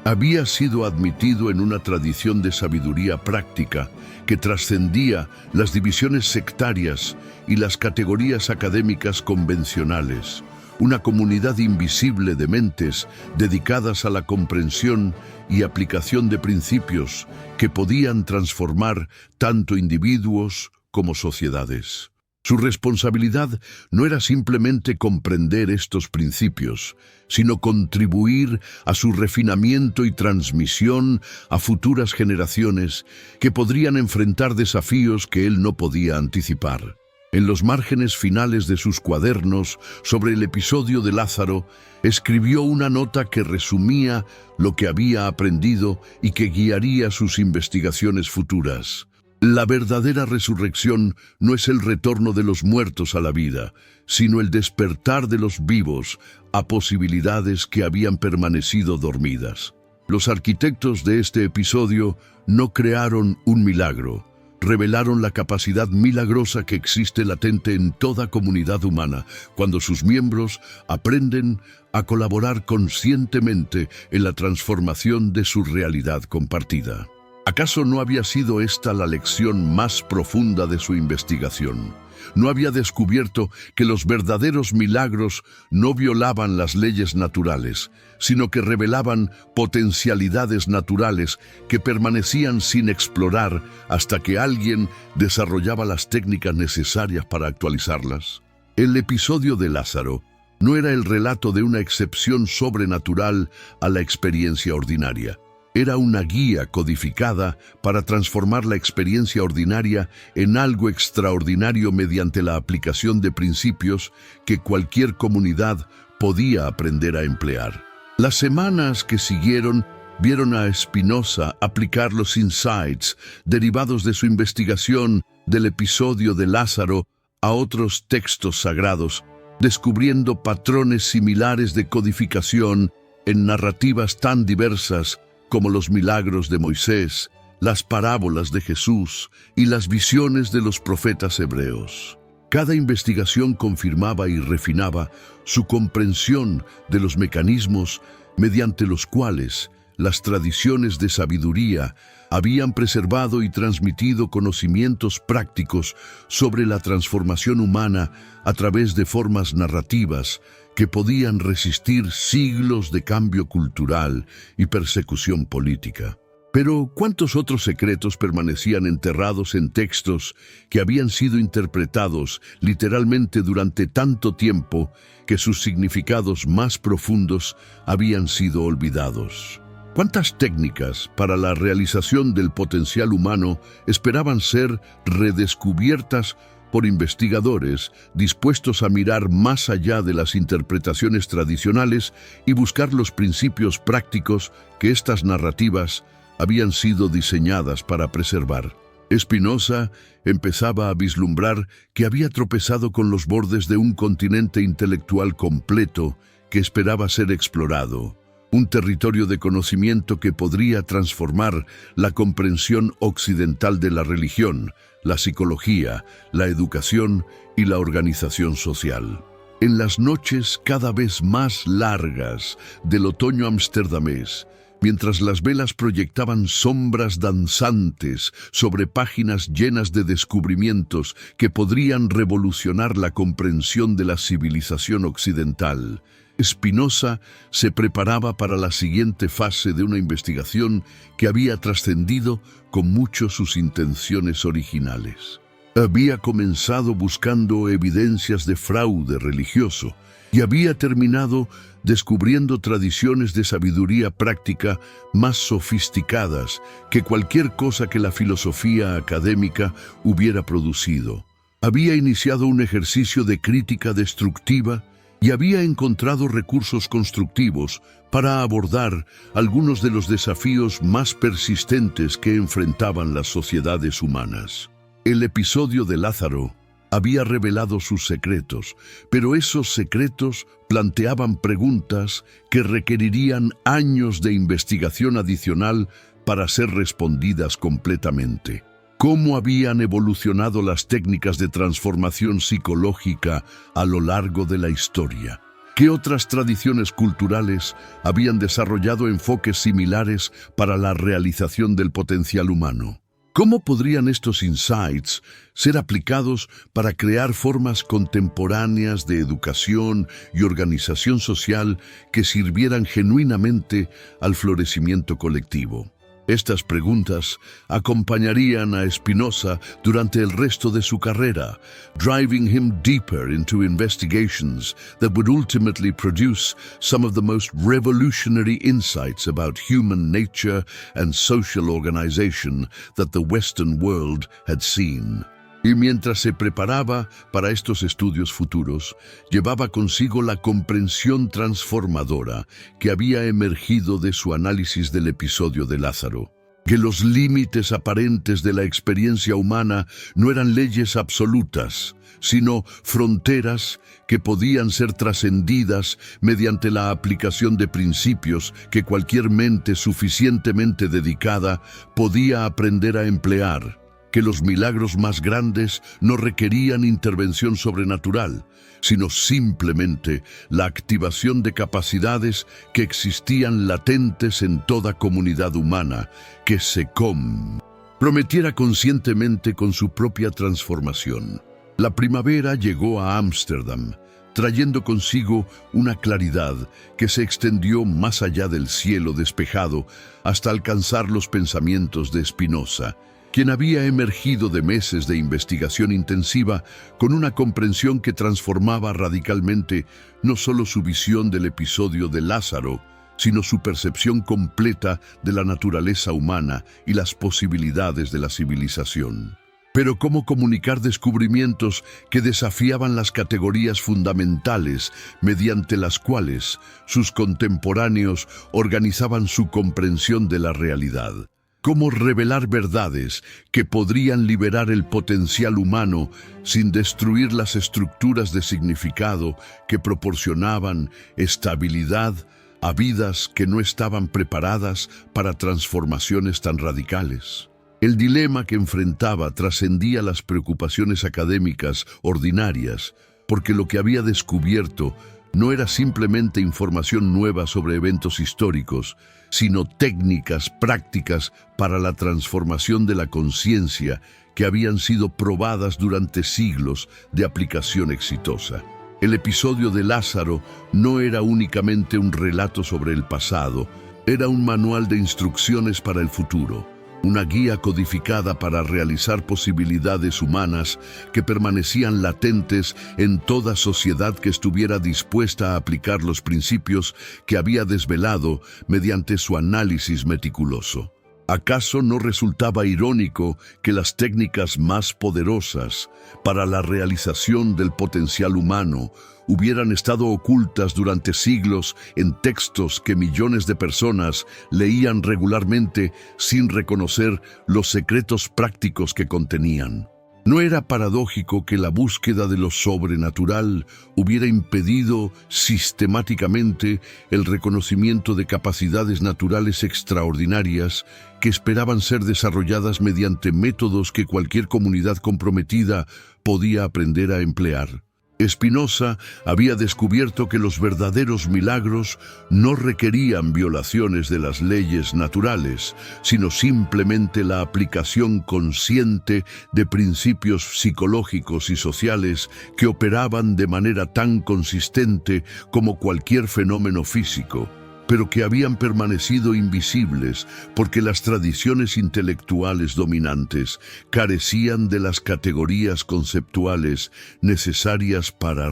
Había sido admitido en una tradición de sabiduría práctica que trascendía las divisiones sectarias y las categorías académicas convencionales, una comunidad invisible de mentes dedicadas a la comprensión y aplicación de principios que podían transformar tanto individuos como sociedades. Su responsabilidad no era simplemente comprender estos principios, sino contribuir a su refinamiento y transmisión a futuras generaciones que podrían enfrentar desafíos que él no podía anticipar. En los márgenes finales de sus cuadernos sobre el episodio de Lázaro, escribió una nota que resumía lo que había aprendido y que guiaría sus investigaciones futuras. La verdadera resurrección no es el retorno de los muertos a la vida, sino el despertar de los vivos a posibilidades que habían permanecido dormidas. Los arquitectos de este episodio no crearon un milagro, revelaron la capacidad milagrosa que existe latente en toda comunidad humana cuando sus miembros aprenden a colaborar conscientemente en la transformación de su realidad compartida. ¿Acaso no había sido esta la lección más profunda de su investigación? ¿No había descubierto que los verdaderos milagros no violaban las leyes naturales, sino que revelaban potencialidades naturales que permanecían sin explorar hasta que alguien desarrollaba las técnicas necesarias para actualizarlas? El episodio de Lázaro no era el relato de una excepción sobrenatural a la experiencia ordinaria. Era una guía codificada para transformar la experiencia ordinaria en algo extraordinario mediante la aplicación de principios que cualquier comunidad podía aprender a emplear. Las semanas que siguieron vieron a Spinoza aplicar los insights derivados de su investigación del episodio de Lázaro a otros textos sagrados, descubriendo patrones similares de codificación en narrativas tan diversas como los milagros de Moisés, las parábolas de Jesús y las visiones de los profetas hebreos. Cada investigación confirmaba y refinaba su comprensión de los mecanismos mediante los cuales las tradiciones de sabiduría habían preservado y transmitido conocimientos prácticos sobre la transformación humana a través de formas narrativas que podían resistir siglos de cambio cultural y persecución política. Pero ¿cuántos otros secretos permanecían enterrados en textos que habían sido interpretados literalmente durante tanto tiempo que sus significados más profundos habían sido olvidados? ¿Cuántas técnicas para la realización del potencial humano esperaban ser redescubiertas por investigadores dispuestos a mirar más allá de las interpretaciones tradicionales y buscar los principios prácticos que estas narrativas habían sido diseñadas para preservar? Spinoza empezaba a vislumbrar que había tropezado con los bordes de un continente intelectual completo que esperaba ser explorado, un territorio de conocimiento que podría transformar la comprensión occidental de la religión, la psicología, la educación y la organización social. En las noches cada vez más largas del otoño amsterdamés, mientras las velas proyectaban sombras danzantes sobre páginas llenas de descubrimientos que podrían revolucionar la comprensión de la civilización occidental, Spinoza se preparaba para la siguiente fase de una investigación que había trascendido con mucho sus intenciones originales. Había comenzado buscando evidencias de fraude religioso y había terminado descubriendo tradiciones de sabiduría práctica más sofisticadas que cualquier cosa que la filosofía académica hubiera producido. Había iniciado un ejercicio de crítica destructiva y había encontrado recursos constructivos para abordar algunos de los desafíos más persistentes que enfrentaban las sociedades humanas. El episodio de Lázaro había revelado sus secretos, pero esos secretos planteaban preguntas que requerirían años de investigación adicional para ser respondidas completamente. ¿Cómo habían evolucionado las técnicas de transformación psicológica a lo largo de la historia? ¿Qué otras tradiciones culturales habían desarrollado enfoques similares para la realización del potencial humano? ¿Cómo podrían estos insights ser aplicados para crear formas contemporáneas de educación y organización social que sirvieran genuinamente al florecimiento colectivo? Estas preguntas acompañarían a Spinoza durante el resto de su carrera, driving him deeper into investigations that would ultimately produce some of the most revolutionary insights about human nature and social organization that the Western world had seen. Y mientras se preparaba para estos estudios futuros, llevaba consigo la comprensión transformadora que había emergido de su análisis del episodio de Lázaro. Que los límites aparentes de la experiencia humana no eran leyes absolutas, sino fronteras que podían ser trascendidas mediante la aplicación de principios que cualquier mente suficientemente dedicada podía aprender a emplear. Que los milagros más grandes no requerían intervención sobrenatural, sino simplemente la activación de capacidades que existían latentes en toda comunidad humana, que se comprometiera conscientemente con su propia transformación. La primavera llegó a Ámsterdam, trayendo consigo una claridad que se extendió más allá del cielo despejado hasta alcanzar los pensamientos de Spinoza, quien había emergido de meses de investigación intensiva con una comprensión que transformaba radicalmente no solo su visión del episodio de Lázaro, sino su percepción completa de la naturaleza humana y las posibilidades de la civilización. Pero ¿cómo comunicar descubrimientos que desafiaban las categorías fundamentales mediante las cuales sus contemporáneos organizaban su comprensión de la realidad? ¿Cómo revelar verdades que podrían liberar el potencial humano sin destruir las estructuras de significado que proporcionaban estabilidad a vidas que no estaban preparadas para transformaciones tan radicales? El dilema que enfrentaba trascendía las preocupaciones académicas ordinarias, porque lo que había descubierto no era simplemente información nueva sobre eventos históricos, sino técnicas prácticas para la transformación de la conciencia que habían sido probadas durante siglos de aplicación exitosa. El episodio de Lázaro no era únicamente un relato sobre el pasado, era un manual de instrucciones para el futuro, una guía codificada para realizar posibilidades humanas que permanecían latentes en toda sociedad que estuviera dispuesta a aplicar los principios que había desvelado mediante su análisis meticuloso. ¿Acaso no resultaba irónico que las técnicas más poderosas para la realización del potencial humano hubieran estado ocultas durante siglos en textos que millones de personas leían regularmente sin reconocer los secretos prácticos que contenían? ¿No era paradójico que la búsqueda de lo sobrenatural hubiera impedido sistemáticamente el reconocimiento de capacidades naturales extraordinarias que esperaban ser desarrolladas mediante métodos que cualquier comunidad comprometida podía aprender a emplear? Spinoza había descubierto que los verdaderos milagros no requerían violaciones de las leyes naturales, sino simplemente la aplicación consciente de principios psicológicos y sociales que operaban de manera tan consistente como cualquier fenómeno físico, pero que habían permanecido invisibles porque las tradiciones intelectuales dominantes carecían de las categorías conceptuales necesarias para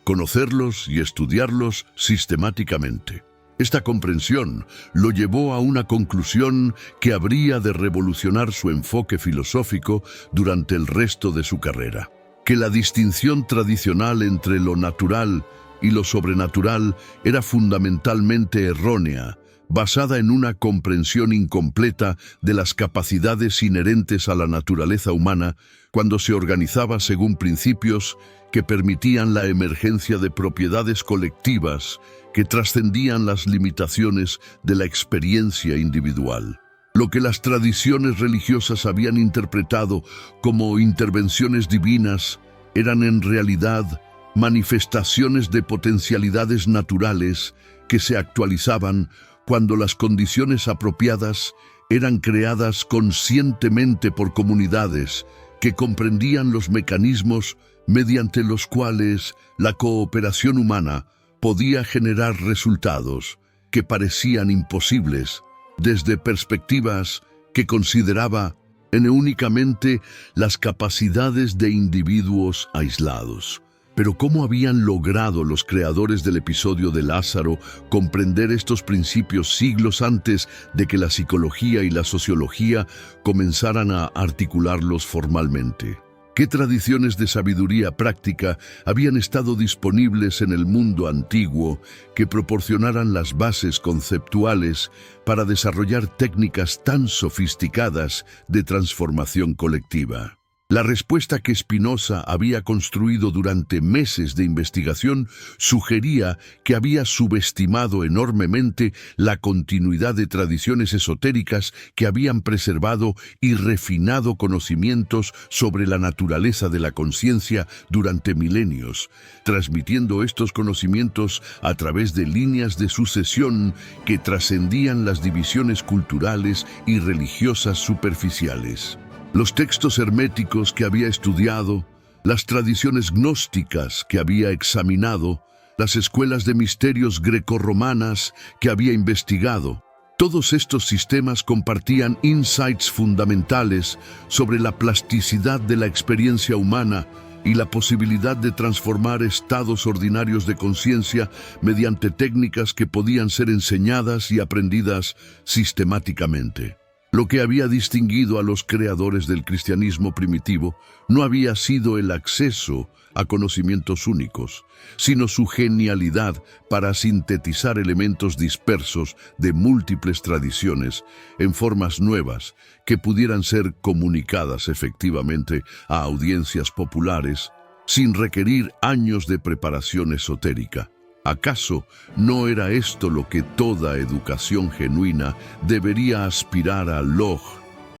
conocerlos y estudiarlos sistemáticamente. Esta comprensión lo llevó a una conclusión que habría de revolucionar su enfoque filosófico durante el resto de su carrera: que la distinción tradicional entre lo natural y lo sobrenatural era fundamentalmente errónea, basada en una comprensión incompleta de las capacidades inherentes a la naturaleza humana cuando se organizaba según principios que permitían la emergencia de propiedades colectivas que trascendían las limitaciones de la experiencia individual. Lo que las tradiciones religiosas habían interpretado como intervenciones divinas eran en realidad manifestaciones de potencialidades naturales que se actualizaban cuando las condiciones apropiadas eran creadas conscientemente por comunidades que comprendían los mecanismos mediante los cuales la cooperación humana podía generar resultados que parecían imposibles desde perspectivas que consideraba únicamente las capacidades de individuos aislados. Pero ¿cómo habían logrado los creadores del episodio de Lázaro comprender estos principios siglos antes de que la psicología y la sociología comenzaran a articularlos formalmente? ¿Qué tradiciones de sabiduría práctica habían estado disponibles en el mundo antiguo que proporcionaran las bases conceptuales para desarrollar técnicas tan sofisticadas de transformación colectiva? La respuesta que Spinoza había construido durante meses de investigación sugería que había subestimado enormemente la continuidad de tradiciones esotéricas que habían preservado y refinado conocimientos sobre la naturaleza de la conciencia durante milenios, transmitiendo estos conocimientos a través de líneas de sucesión que trascendían las divisiones culturales y religiosas superficiales. Los textos herméticos que había estudiado, las tradiciones gnósticas que había examinado, las escuelas de misterios grecorromanas que había investigado, todos estos sistemas compartían insights fundamentales sobre la plasticidad de la experiencia humana y la posibilidad de transformar estados ordinarios de conciencia mediante técnicas que podían ser enseñadas y aprendidas sistemáticamente. Lo que había distinguido a los creadores del cristianismo primitivo no había sido el acceso a conocimientos únicos, sino su genialidad para sintetizar elementos dispersos de múltiples tradiciones en formas nuevas que pudieran ser comunicadas efectivamente a audiencias populares sin requerir años de preparación esotérica. ¿Acaso no era esto lo que toda educación genuina debería aspirar a lograr?